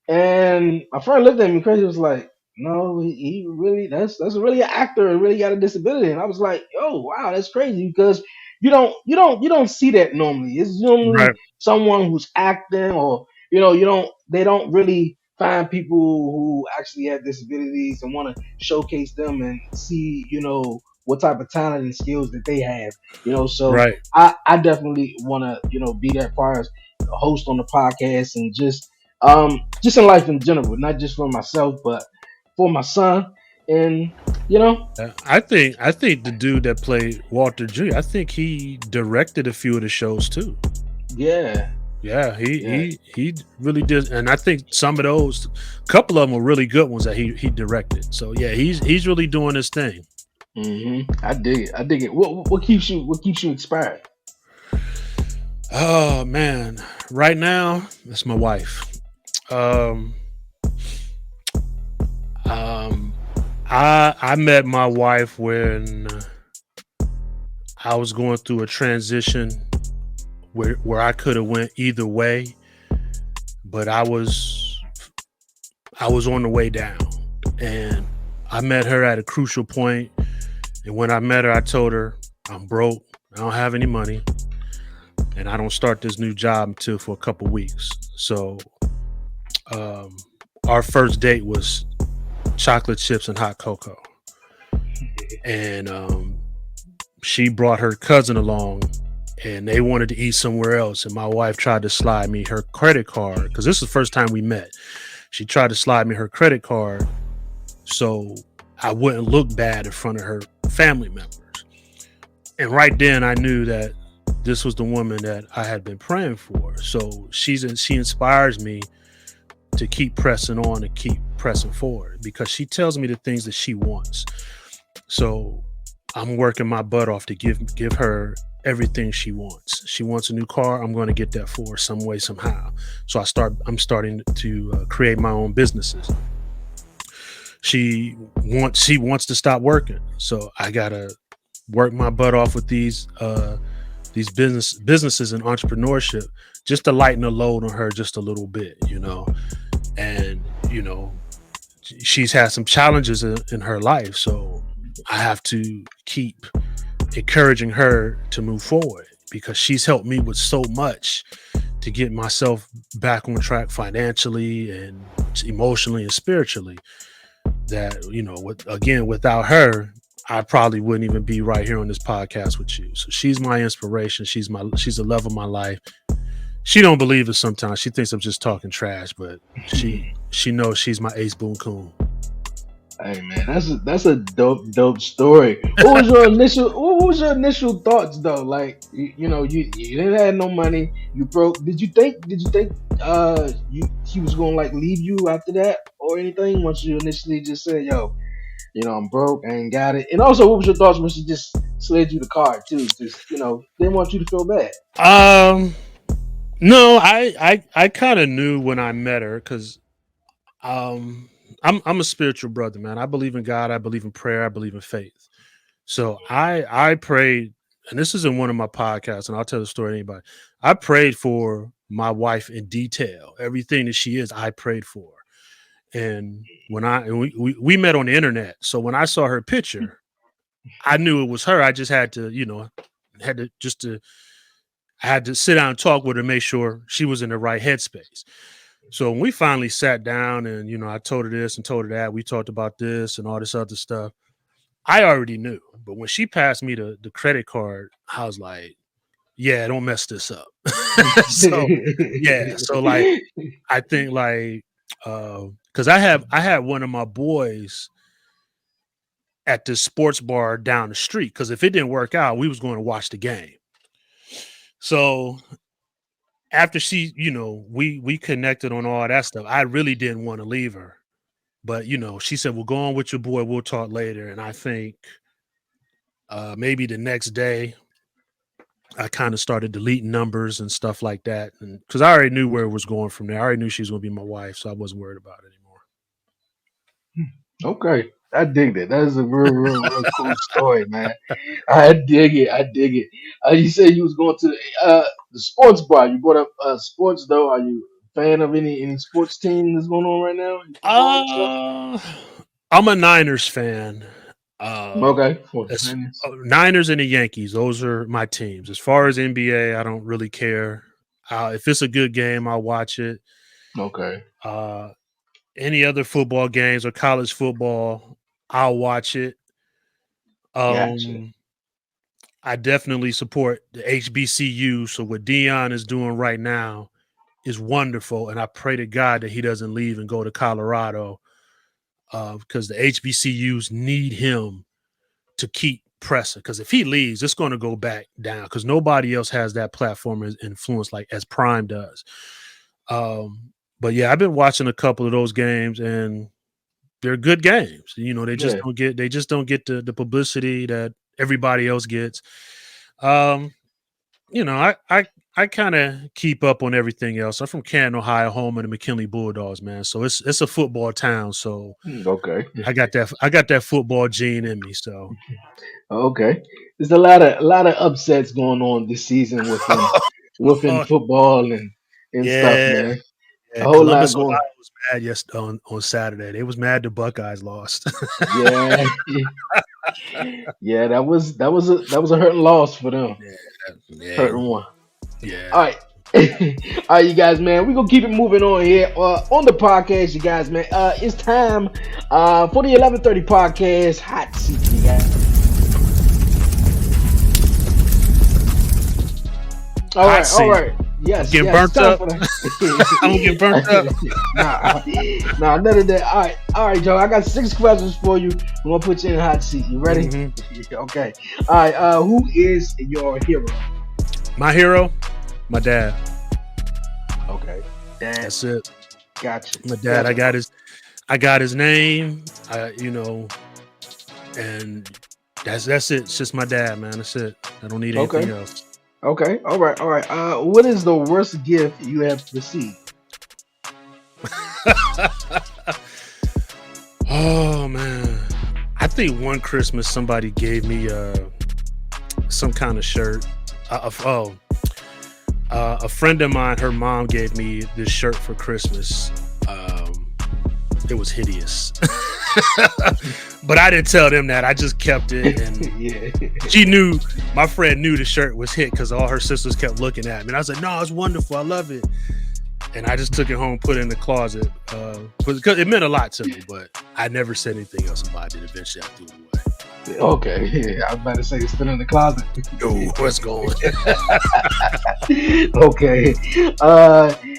S3: And my friend looked at me crazy. Was like, "No, he really that's really an actor and really got a disability." And I was like, "Yo, wow, that's crazy because you don't see that normally. It's
S4: Right.
S3: normally someone who's acting, or they don't really find people who actually have disabilities and want to showcase them and see what type of talent and skills that they have. So
S4: Right.
S3: I definitely want to be that part. a host on the podcast, and just in life in general, not just for myself, but for my son. And you know,
S4: I think the dude that played Walter Jr. I think he directed a few of the shows too.
S3: yeah,
S4: Yeah, he
S3: yeah,
S4: he he really did, and I think some of those, a couple of them were really good ones that he directed. So yeah, he's really doing his thing.
S3: I dig it. I dig it. What keeps you inspired?
S4: Oh man, right now that's my wife. Um, um, I met my wife when I was going through a transition where I could have went either way, but I was on the way down, and I met her at a crucial point. And when I met her, I told her I'm broke, I don't have any money, and I don't start this new job until for a couple weeks. So um, our first date was chocolate chips and hot cocoa, and she brought her cousin along, and they wanted to eat somewhere else. And my wife tried to slide me her credit card because this is the first time we met. She tried to slide me her credit card so I wouldn't look bad in front of her family members. And right then I knew that this was the woman that I had been praying for. So she inspires me to keep pressing on and keep pressing forward because she tells me the things that she wants. So I'm working my butt off to give her everything she wants. She wants a new car. I'm going to get that for her some way, somehow. So I'm starting to create my own businesses. She wants to stop working. So I gotta work my butt off with these businesses and entrepreneurship just to lighten the load on her just a little bit, And she's had some challenges in her life, so I have to keep encouraging her to move forward because she's helped me with so much to get myself back on track financially and emotionally and spiritually that without her I probably wouldn't even be right here on this podcast with you. So she's my inspiration. She's the love of my life. She don't believe it sometimes. She thinks I'm just talking trash, but she knows she's my ace boon coon.
S3: Hey man, that's a dope story. What was your initial thoughts though? Like you didn't have no money, you broke. Did you think he was gonna like leave you after that or anything? Once you initially just said, yo, I'm broke, I ain't got it. And also, what was your thoughts when she just slid you the card too? Just didn't want you to feel bad.
S4: Um, no, I kind of knew when I met her because um, I'm a spiritual brother, man. I believe in God. I believe in prayer. I believe in faith. So I prayed, and this is in one of my podcasts, and I'll tell the story to anybody. I prayed for my wife in detail. Everything that she is, I prayed for. And we met on the internet. So when I saw her picture, I knew it was her. I just had to, had to just to I had to sit down and talk with her, make sure she was in the right headspace. So when we finally sat down and, I told her this and told her that, we talked about this and all this other stuff. I already knew. But when she passed me the credit card, I was like, yeah, don't mess this up. So yeah. So like I think like because I had one of my boys at this sports bar down the street because if it didn't work out, we was going to watch the game. So after she, we connected on all that stuff, I really didn't want to leave her. But she said, "Well, go on with your boy. We'll talk later." And I think maybe the next day, I kind of started deleting numbers and stuff like that, and because I already knew where it was going from there. I already knew she was going to be my wife, so I wasn't worried about it anymore.
S3: Okay, I dig that. That is a real cool story, man. I dig it. I dig it. You said you was going to the sports bar. You brought up sports though. Are you a fan of any sports team that's going on right now? Any football and stuff?
S4: Uh, I'm a Niners fan. Uh,
S3: Okay, for
S4: as,
S3: tennis.
S4: Niners and the Yankees, those are my teams. As far as NBA, I don't really care. If it's a good game, I'll watch it.
S3: Okay,
S4: Uh, any other football games or college football, I'll watch it.
S3: gotcha.
S4: Um, I definitely support the HBCU. So what Dion is doing right now is wonderful, and I pray to God that he doesn't leave and go to Colorado, because the HBCUs need him to keep pressing. Because if he leaves, it's going to go back down. Because nobody else has that platform as influence like as Prime does. But yeah, I've been watching a couple of those games, and they're good games. You know, they just don't get the publicity that everybody else gets. You know, I kind of keep up on everything else. I'm from Canton, Ohio, home of the McKinley Bulldogs, man. So it's a football town. So
S3: Okay.
S4: I got that football gene in me. So
S3: Okay. There's a lot of upsets going on this season within
S4: oh,
S3: football and stuff,
S4: yeah,
S3: man. A
S4: yeah.
S3: whole lot
S4: Columbus,
S3: going.
S4: Ohio was mad on Saturday. They was mad the Buckeyes lost.
S3: Yeah. Yeah, that was a hurting loss for them.
S4: yeah, yeah,
S3: Hurting one. All
S4: yeah.
S3: right. All right, you guys, man. We're gonna keep it moving on here. On the podcast, you guys, man. It's time for the 11:30 podcast hot seat, you guys. All
S4: Hot
S3: right, all
S4: seat.
S3: right. Yes,
S4: Getting
S3: yes. It's
S4: burnt
S3: time
S4: up.
S3: for
S4: I'm gonna get burnt up.
S3: nah, none of that. All right, Joe. I got 6 questions for you. I'm gonna put you in the hot seat. You ready?
S4: Mhm.
S3: Okay. All right. Who is your hero?
S4: My hero, my dad.
S3: Okay. Dad.
S4: That's it.
S3: Gotcha.
S4: My dad.
S3: Gotcha.
S4: I got his name. And that's it. It's just my dad, man. That's it. I don't need anything
S3: Okay.
S4: else.
S3: Okay. All right. All right. What is the worst gift you have received?
S4: Oh man, I think one Christmas somebody gave me some kind of shirt. A friend of mine, her mom gave me this shirt for Christmas. It was hideous. But I didn't tell them that. I just kept it, and
S3: Yeah.
S4: my friend knew the shirt was hit because all her sisters kept looking at me. And I was like, no, it's wonderful. I love it. And I just took it home, put it in the closet, because it meant a lot to me, but I never said anything else about it. Eventually I threw it away.
S3: Okay. Yeah, I was about to say it's still in the closet.
S4: Yo, what's going
S3: Okay.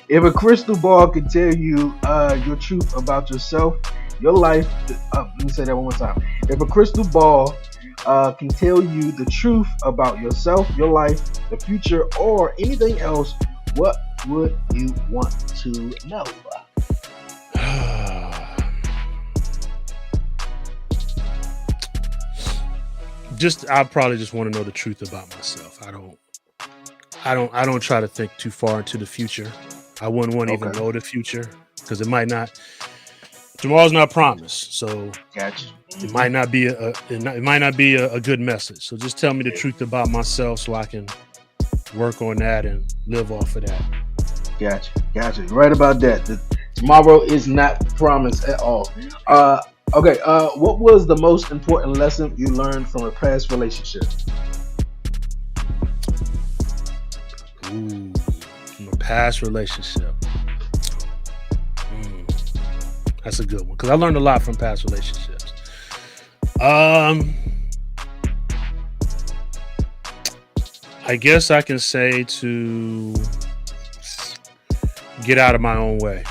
S3: If a crystal ball can tell you your truth about yourself, your life. Let me say that one more time. If a crystal ball can tell you the truth about yourself, your life, the future, or anything else, what would you want to know?
S4: I probably just want to know the truth about myself. I don't try to think too far into the future. I wouldn't want to even
S3: Okay.
S4: know the future because it might not. Tomorrow's not promised, so
S3: Gotcha.
S4: it might not be it might not be a good message. So just tell me the truth about myself so I can work on that and live off of that.
S3: Gotcha. Gotcha. You're right about that. Tomorrow is not promised at all. Okay. What was the most important lesson you learned from a past relationship?
S4: Ooh, from a past relationship. That's a good one because I learned a lot from past relationships. I guess I can say to get out of my own way.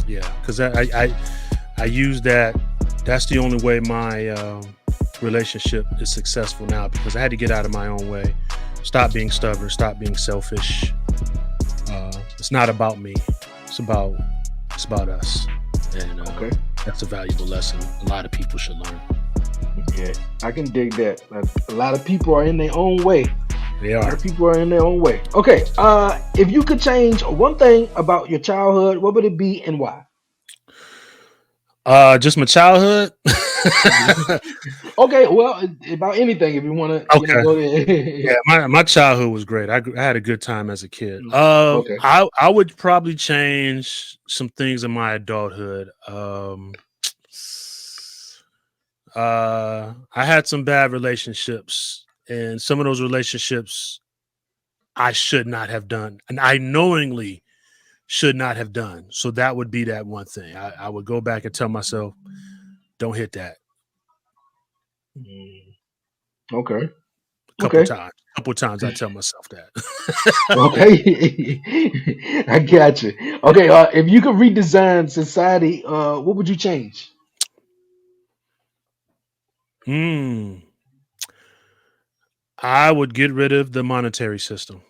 S4: Yeah, because I use that. That's the only way my relationship is successful now because I had to get out of my own way. Stop being stubborn. Stop being selfish. It's not about me. It's about us. And
S3: Okay.
S4: that's a valuable lesson a lot of people should learn.
S3: Yeah, I can dig that. A lot of people are in their own way.
S4: They
S3: A lot
S4: are.
S3: of people are in their own way. Okay. If you could change one thing about your childhood, what would it be and why?
S4: Just my childhood.
S3: Okay. Well, about anything if you want to,
S4: Okay.
S3: go there.
S4: Yeah, my childhood was great. I had a good time as a kid.
S3: Okay.
S4: I would probably change some things in my adulthood. I had some bad relationships, and some of those relationships I should not have done, and I knowingly should not have done. So that would be that one thing. I would go back and tell myself, don't hit that.
S3: Okay.
S4: Couple
S3: Okay.
S4: times. Couple times I tell myself that.
S3: Okay. I got you. Okay. If you could redesign society, what would you change?
S4: Hmm. I would get rid of the monetary system.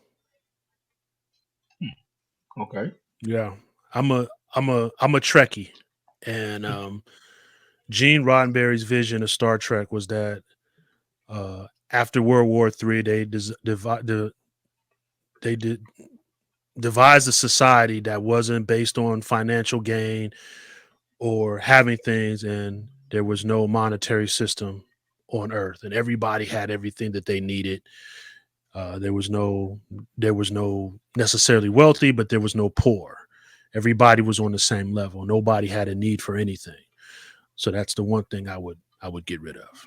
S3: Okay.
S4: Yeah. I'm a Trekkie. And Gene Roddenberry's vision of Star Trek was that after World War III, they did devised a society that wasn't based on financial gain or having things, and there was no monetary system on Earth, and everybody had everything that they needed. There was no necessarily wealthy, but there was no poor. Everybody was on the same level. Nobody had a need for anything. So that's the one thing I would get rid of.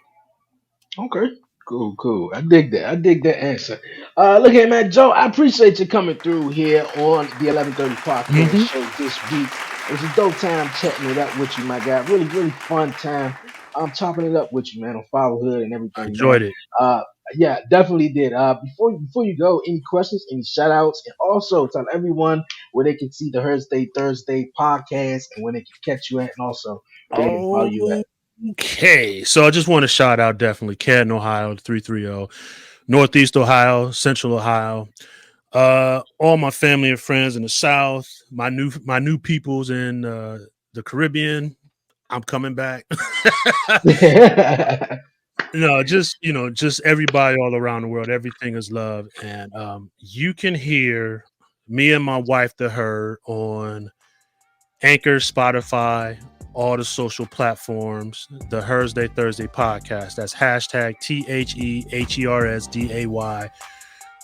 S3: Okay. Cool, cool. I dig that. I dig that answer. Look at man, Joe. I appreciate you coming through here on the 11:30 podcast
S4: Hmm.
S3: show this week. It was a dope time chatting it up with you, my guy. Really, really fun time. I'm chopping it up with you, man, on fatherhood and
S4: I
S3: everything, man.
S4: enjoyed it.
S3: Uh, yeah, definitely did. Before you go, any questions, any shout outs, and also tell everyone where they can see the Hersday Thursday podcast and when they can catch you at, and also where they can follow you at.
S4: Okay, so I just want to shout out definitely Canton, Ohio, 330, Northeast Ohio, Central Ohio, all my family and friends in the South, my new peoples in the Caribbean. I'm coming back. No, just just everybody all around the world. Everything is love, and you can hear me and my wife, the Her, on Anchor, Spotify, all the social platforms. The Hersday Thursday Podcast. That's hashtag TheHersday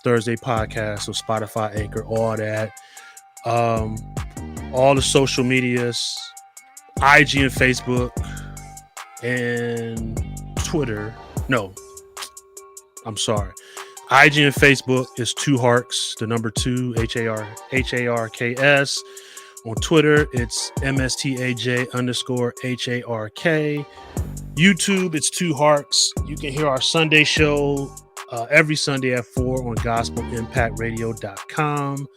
S4: Thursday Podcast. So Spotify, Anchor, all that. Um, all the social medias, IG and Facebook, and Twitter. No, I'm sorry. IG and Facebook is Two Harks, the number two, HARKS. On Twitter, it's MSTAJ_HARK. YouTube, it's Two Harks. You can hear our Sunday show every Sunday at 4 on gospelimpactradio.com.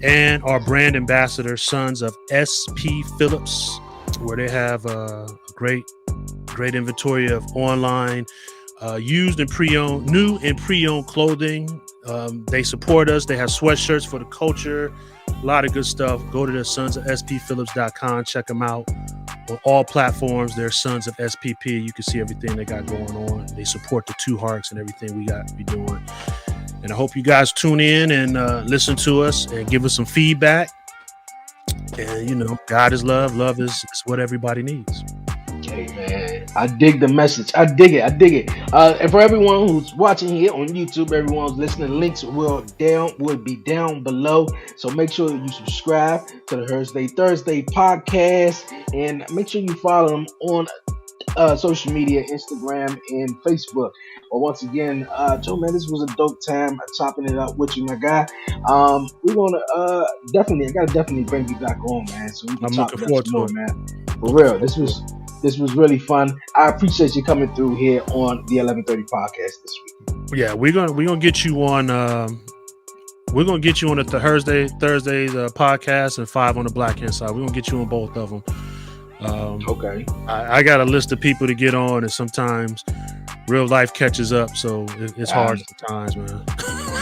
S4: And our brand ambassador, Sons of SP Phillips, where they have a great inventory of online used and pre-owned, new and pre-owned clothing. They support us. They have sweatshirts for the culture. A lot of good stuff. Go to the sons of spphillips.com. Check them out on all platforms. They're Sons of SPP. You can see everything they got going on. They support the Two Hearts and everything we got to be doing. And I hope you guys tune in and listen to us and give us some feedback. And God is love. Love is what everybody needs.
S3: Hey man, I dig the message. I dig it. I dig it. And for everyone who's watching here on YouTube, everyone who's listening, links will be down below. So make sure you subscribe to the Hersday Thursday podcast, and make sure you follow them on social media, Instagram and Facebook. But once again, Joe, man, this was a dope time chopping it up with you, my guy. We're gonna I gotta definitely bring you back on, man, so we can
S4: I'm
S3: talk
S4: looking
S3: about
S4: forward
S3: some
S4: to
S3: more,
S4: it.
S3: man. For real, this was really fun. I appreciate you coming through here on the 11:30 podcast this week.
S4: Yeah, we're gonna get you on. We're gonna get you on the Hersday Thursdays podcast and 5 on the Black Hand side. We're gonna get you on both of them.
S3: Okay.
S4: I got a list of people to get on, and sometimes real life catches up, so it's hard sometimes, man.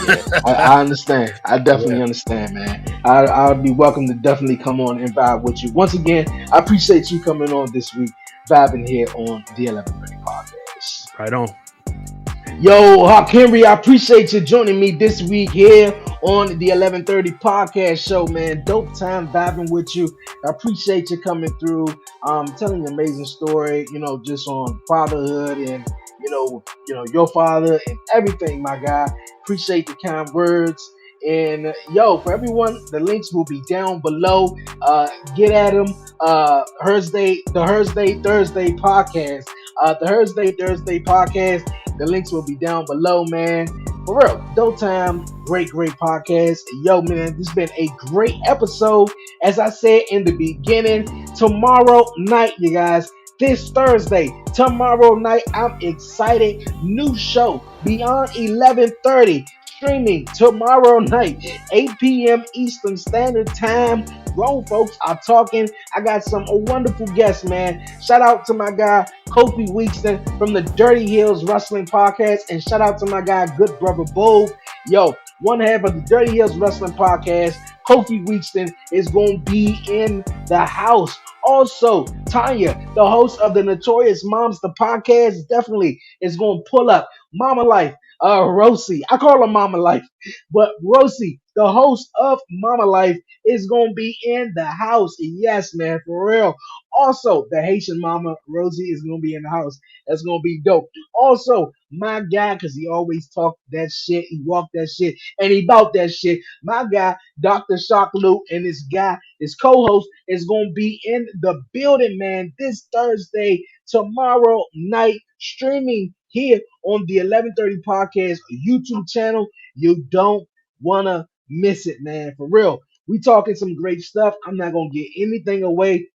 S3: Yeah, I understand. I definitely understand, man. I'll be welcome to definitely come on and vibe with you. Once again, I appreciate you coming on this week, vibing here on the 11:30 podcast.
S4: Right on.
S3: Yo, Hark Henry, I appreciate you joining me this week here on the 11:30 podcast show, man. Dope time vibing with you. I appreciate you coming through, telling an amazing story, just on fatherhood and your father and everything, my guy. Appreciate the kind words. And for everyone, the links will be down below. Get at them. The Hersday Thursday podcast. The Hersday Thursday podcast. The links will be down below, man. For real, dope time, great podcast. Yo, man, this has been a great episode. As I said in the beginning, tomorrow night, you guys, this Thursday. Tomorrow night, I'm excited. New show, Beyond 11:30. Streaming tomorrow night, 8 p.m. Eastern Standard Time. Grown folks are talking. I got some wonderful guests, man. Shout out to my guy, Kofi Weekston from the Dirty Hills Wrestling Podcast. And shout out to my guy, Good Brother Bo. Yo, one half of the Dirty Hills Wrestling Podcast, Kofi Weekston, is going to be in the house. Also, Tanya, the host of the Notorious Moms, the podcast, definitely is going to pull up. Mama Life, Rosie, I call her Mama Life, but Rosie, the host of Mama Life, is going to be in the house. Yes, man, for real. Also, the Haitian Mama, Rosie, is going to be in the house. That's going to be dope. Also, my guy, because he always talk that shit, he walk that shit, and he bout that shit. My guy, Dr. Shock Luke, and this guy, his co-host, is going to be in the building, man, this Thursday, tomorrow night, streaming here on the 11:30 Podcast YouTube channel. You don't want to miss it, man, for real. We talking some great stuff. I'm not going to get anything away.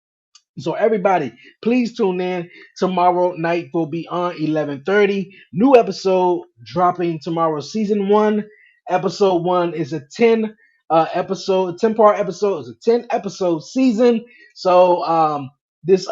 S3: So everybody, please tune in tomorrow night for Beyond 11:30. New episode dropping tomorrow. Season 1, episode 1 is a 10 part episode. It's a 10 episode season. So this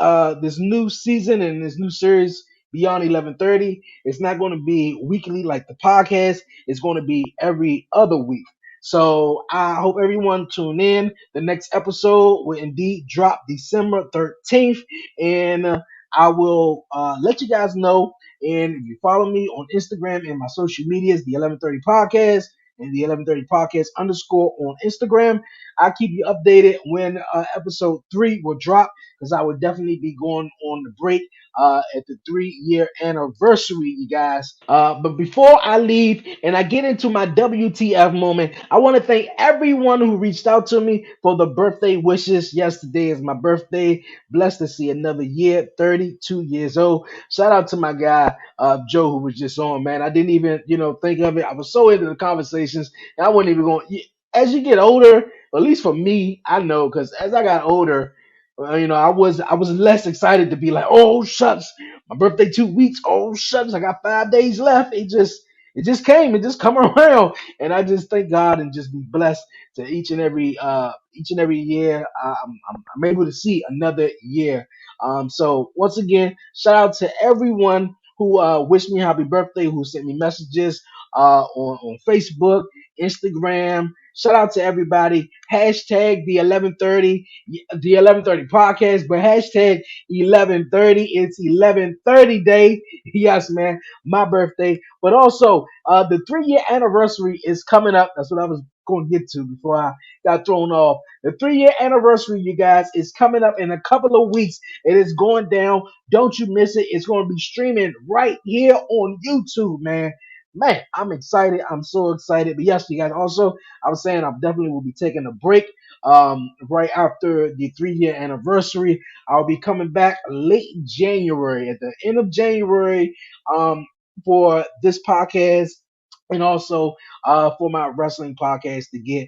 S3: new season and this new series Beyond 11:30, it's not going to be weekly like the podcast. It's going to be every other week. So I hope everyone tune in. The next episode will indeed drop December 13th, and I will let you guys know. And if you follow me on Instagram and my social medias, the 11:30 Podcast and the 11:30 Podcast underscore on Instagram, I'll keep you updated when episode 3 will drop, because I will definitely be going on the break at the 3-year anniversary, you guys. But before I leave and I get into my WTF moment, I want to thank everyone who reached out to me for the birthday wishes. Yesterday is my birthday. Blessed to see another year, 32 years old. Shout out to my guy, Joe, who was just on, man. I didn't even, think of it. I was so into the conversations, and I wasn't even going. As you get older, at least for me, I know, because as I got older, I was less excited to be like, oh shucks, my birthday 2 weeks. Oh shucks, I got 5 days left. It just came. It just come around, and I just thank God and just be blessed to each and every year. I'm able to see another year. So once again, shout out to everyone who wished me happy birthday, who sent me messages on Facebook, Instagram. Shout out to everybody. Hashtag the 11:30 podcast, but hashtag 11:30. It's 11:30 day. Yes, man, my birthday. But also, the 3-year anniversary is coming up. That's what I was going to get to before I got thrown off. The 3-year anniversary, you guys, is coming up in a couple of weeks. It is going down. Don't you miss it. It's going to be streaming right here on YouTube, man. Man, I'm excited. I'm so excited. But yes, you guys, also, I was saying I definitely will be taking a break right after the 3-year anniversary. I'll be coming back late January, at the end of January, um, for this podcast, and also for my wrestling podcast, to get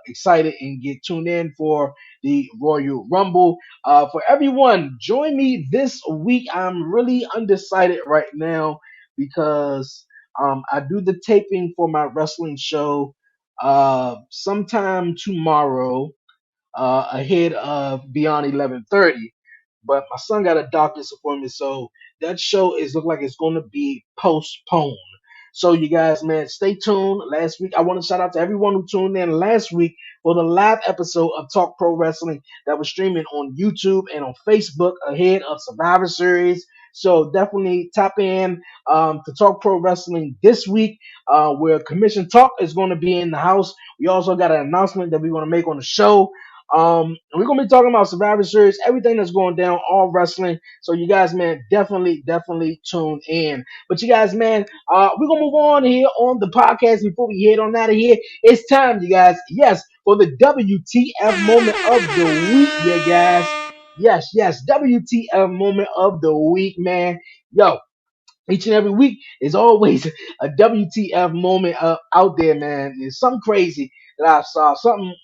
S3: excited and get tuned in for the Royal Rumble. For everyone, join me this week. I'm really undecided right now because I do the taping for my wrestling show sometime tomorrow, ahead of Beyond 11:30. But my son got a doctor's appointment, so that show is look like it's going to be postponed. So you guys, man, stay tuned. Last week, I want to shout out to everyone who tuned in last week for the live episode of Talk Pro Wrestling that was streaming on YouTube and on Facebook ahead of Survivor Series. So definitely tap in to Talk Pro Wrestling this week, where Commission Talk is going to be in the house. We also got an announcement that we're going to make on the show. We're gonna be talking about Survivor Series, everything that's going down, all wrestling. So you guys, man, definitely tune in. But you guys, man, we're gonna move on here on the podcast before we head on out of here. It's time, you guys. Yes, for the WTF moment of the week, you guys. Yes, WTF moment of the week, man. Yo, each and every week is always a WTF moment out there, man. It's something crazy that I saw, something,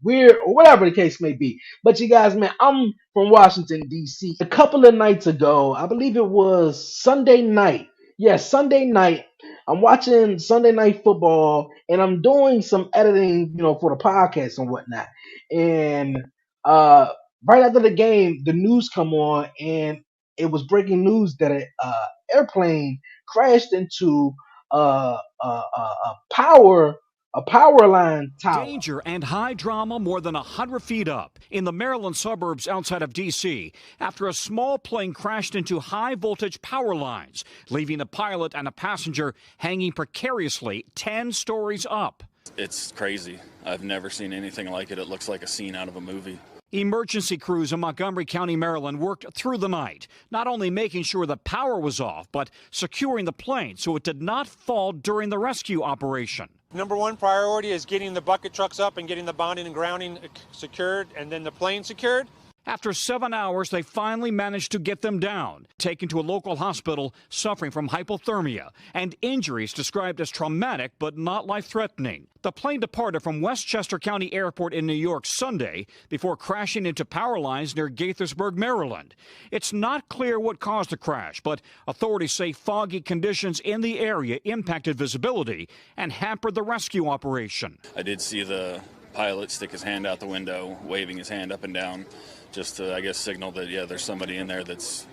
S3: weird or whatever the case may be. But you guys, man, I'm from Washington, D.C. A couple of nights ago, I believe it was Sunday night. Yes, Sunday night. I'm watching Sunday Night Football and I'm doing some editing, for the podcast and whatnot. And uh, right after the game, the news come on and it was breaking news that an airplane crashed into a power line tower.
S5: Danger and high drama more than 100 feet up in the Maryland suburbs outside of D.C. after a small plane crashed into high voltage power lines, leaving the pilot and a passenger hanging precariously 10 stories up.
S6: It's crazy. I've never seen anything like it. It looks like a scene out of a movie.
S5: Emergency crews in Montgomery County, Maryland worked through the night, not only making sure the power was off, but securing the plane so it did not fall during the rescue operation.
S7: Number one priority is getting the bucket trucks up and getting the bonding and grounding secured and then the plane secured.
S5: After 7 hours, they finally managed to get them down, taken to a local hospital suffering from hypothermia and injuries described as traumatic but not life-threatening. The plane departed from Westchester County Airport in New York Sunday before crashing into power lines near Gaithersburg, Maryland. It's not clear what caused the crash, but authorities say foggy conditions in the area impacted visibility and hampered the rescue operation.
S6: I did see the pilot stick his hand out the window, waving his hand up and down, just to, I guess, signal that, yeah, there's somebody in there that's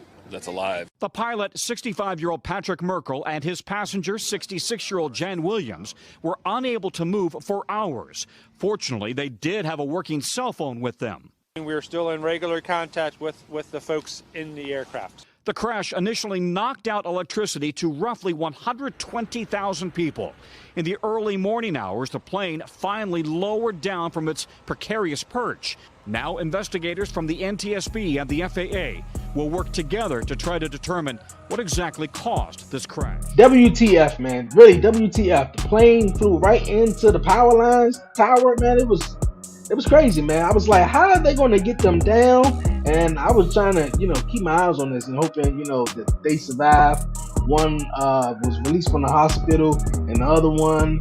S6: alive.
S5: The pilot, 65-year-old Patrick Merkel, and his passenger, 66-year-old Jan Williams, were unable to move for hours. Fortunately, they did have a working cell phone with them.
S7: We are still in regular contact with the folks in the aircraft.
S5: The crash initially knocked out electricity to roughly 120,000 people. In the early morning hours, the plane finally lowered down from its precarious perch. Now investigators from the NTSB and the FAA will work together to try to determine what exactly caused this crash.
S3: WTF, man. Really, WTF. The plane flew right into the power lines tower, man. It was crazy, man. I was like, how are they going to get them down? And I was trying to, keep my eyes on this and hoping, that they survive. One was released from the hospital and the other one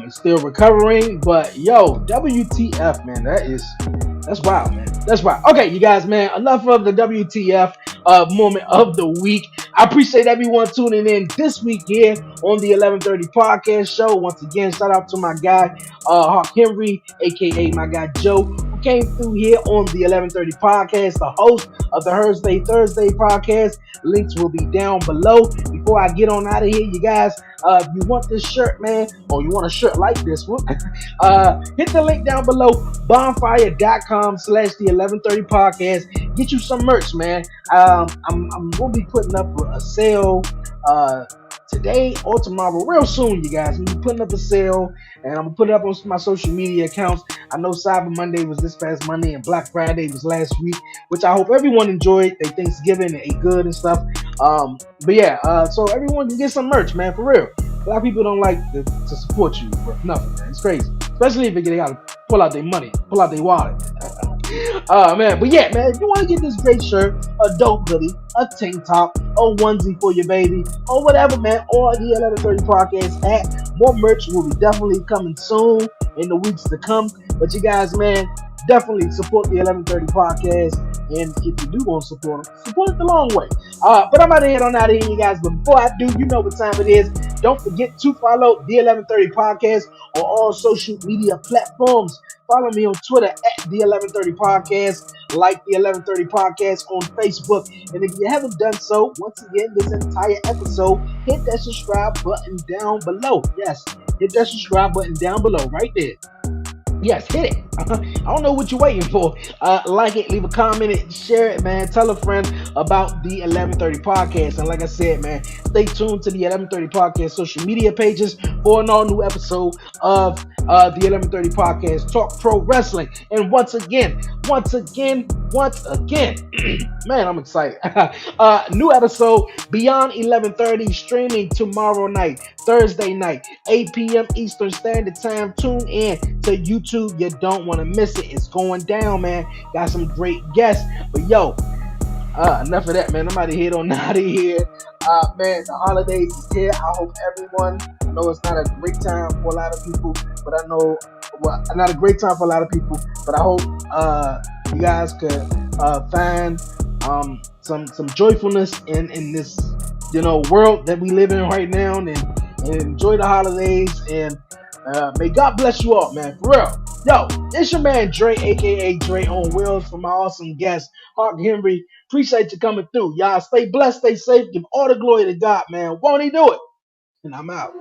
S3: is still recovering. But yo, WTF, man. That's wild, man. That's wild. Okay, you guys, man, enough of the WTF moment of the week. I appreciate everyone tuning in this week here on the 1130 Podcast Show. Once again, shout out to my guy, Hark Henry, a.k.a. my guy Joe, who came through here on the 1130 Podcast, the host of the Hersday Thursday Podcast. Links will be down below. Before I get on out of here, you guys, if you want this shirt, man, or you want a shirt like this one, hit the link down below, bonfire.com/the 1130 Podcast. Get you some merch, man. I'm going to be putting up a sale today or tomorrow, real soon, you guys. I'm going to be putting up a sale, and I'm going to put it up on my social media accounts. I know Cyber Monday was this past Monday, and Black Friday was last week, which I hope everyone enjoyed. They Thanksgiving and ate good and stuff. But yeah, so everyone can get some merch, man, for real. A lot of people don't like to support you for nothing, man. It's crazy. Especially if they got to pull out their money, pull out their wallet. Man, but yeah, man, if you want to get this great shirt, a dope hoodie, a tank top, a onesie for your baby, or whatever, man, or the 1130 Podcast hat, more merch will be definitely coming soon in the weeks to come. But you guys, man, definitely support the 1130 Podcast. And if you do want to support it the long way. But I'm about to head on out of here, you guys. But before I do, you know what time it is. Don't forget to follow the 1130 Podcast on all social media platforms. Follow me on Twitter at the 1130 Podcast. Like the 1130 Podcast on Facebook. And if you haven't done so, once again, this entire episode, hit that subscribe button down below. Yes, hit that subscribe button down below right there. Yes, hit it. I don't know what you're waiting for. Like it, leave a comment, and share it, man. Tell a friend about the 1130 Podcast. And like I said, man, stay tuned to the 1130 Podcast social media pages for an all-new episode of the 1130 Podcast Talk Pro Wrestling. And once again, man, I'm excited. New episode, Beyond 1130, streaming tomorrow night, Thursday night, 8 p.m. Eastern Standard Time. Tune in to YouTube. You don't want to miss it. It's going down, man. Got some great guests. But yo, enough of that, man. I'm out of here. Man, the holidays is here. I hope everyone, I know it's not a great time for a lot of people, but I know well, not a great time for a lot of people, but I hope you guys could find some joyfulness in this world that we live in right now, and enjoy the holidays, and may God bless you all, man, for real. Yo, it's your man Dre, aka Dre on Wheels, for my awesome guest, Hark Henry. Appreciate you coming through. Y'all stay blessed, stay safe, give all the glory to God, man. Won't he do it? And I'm out.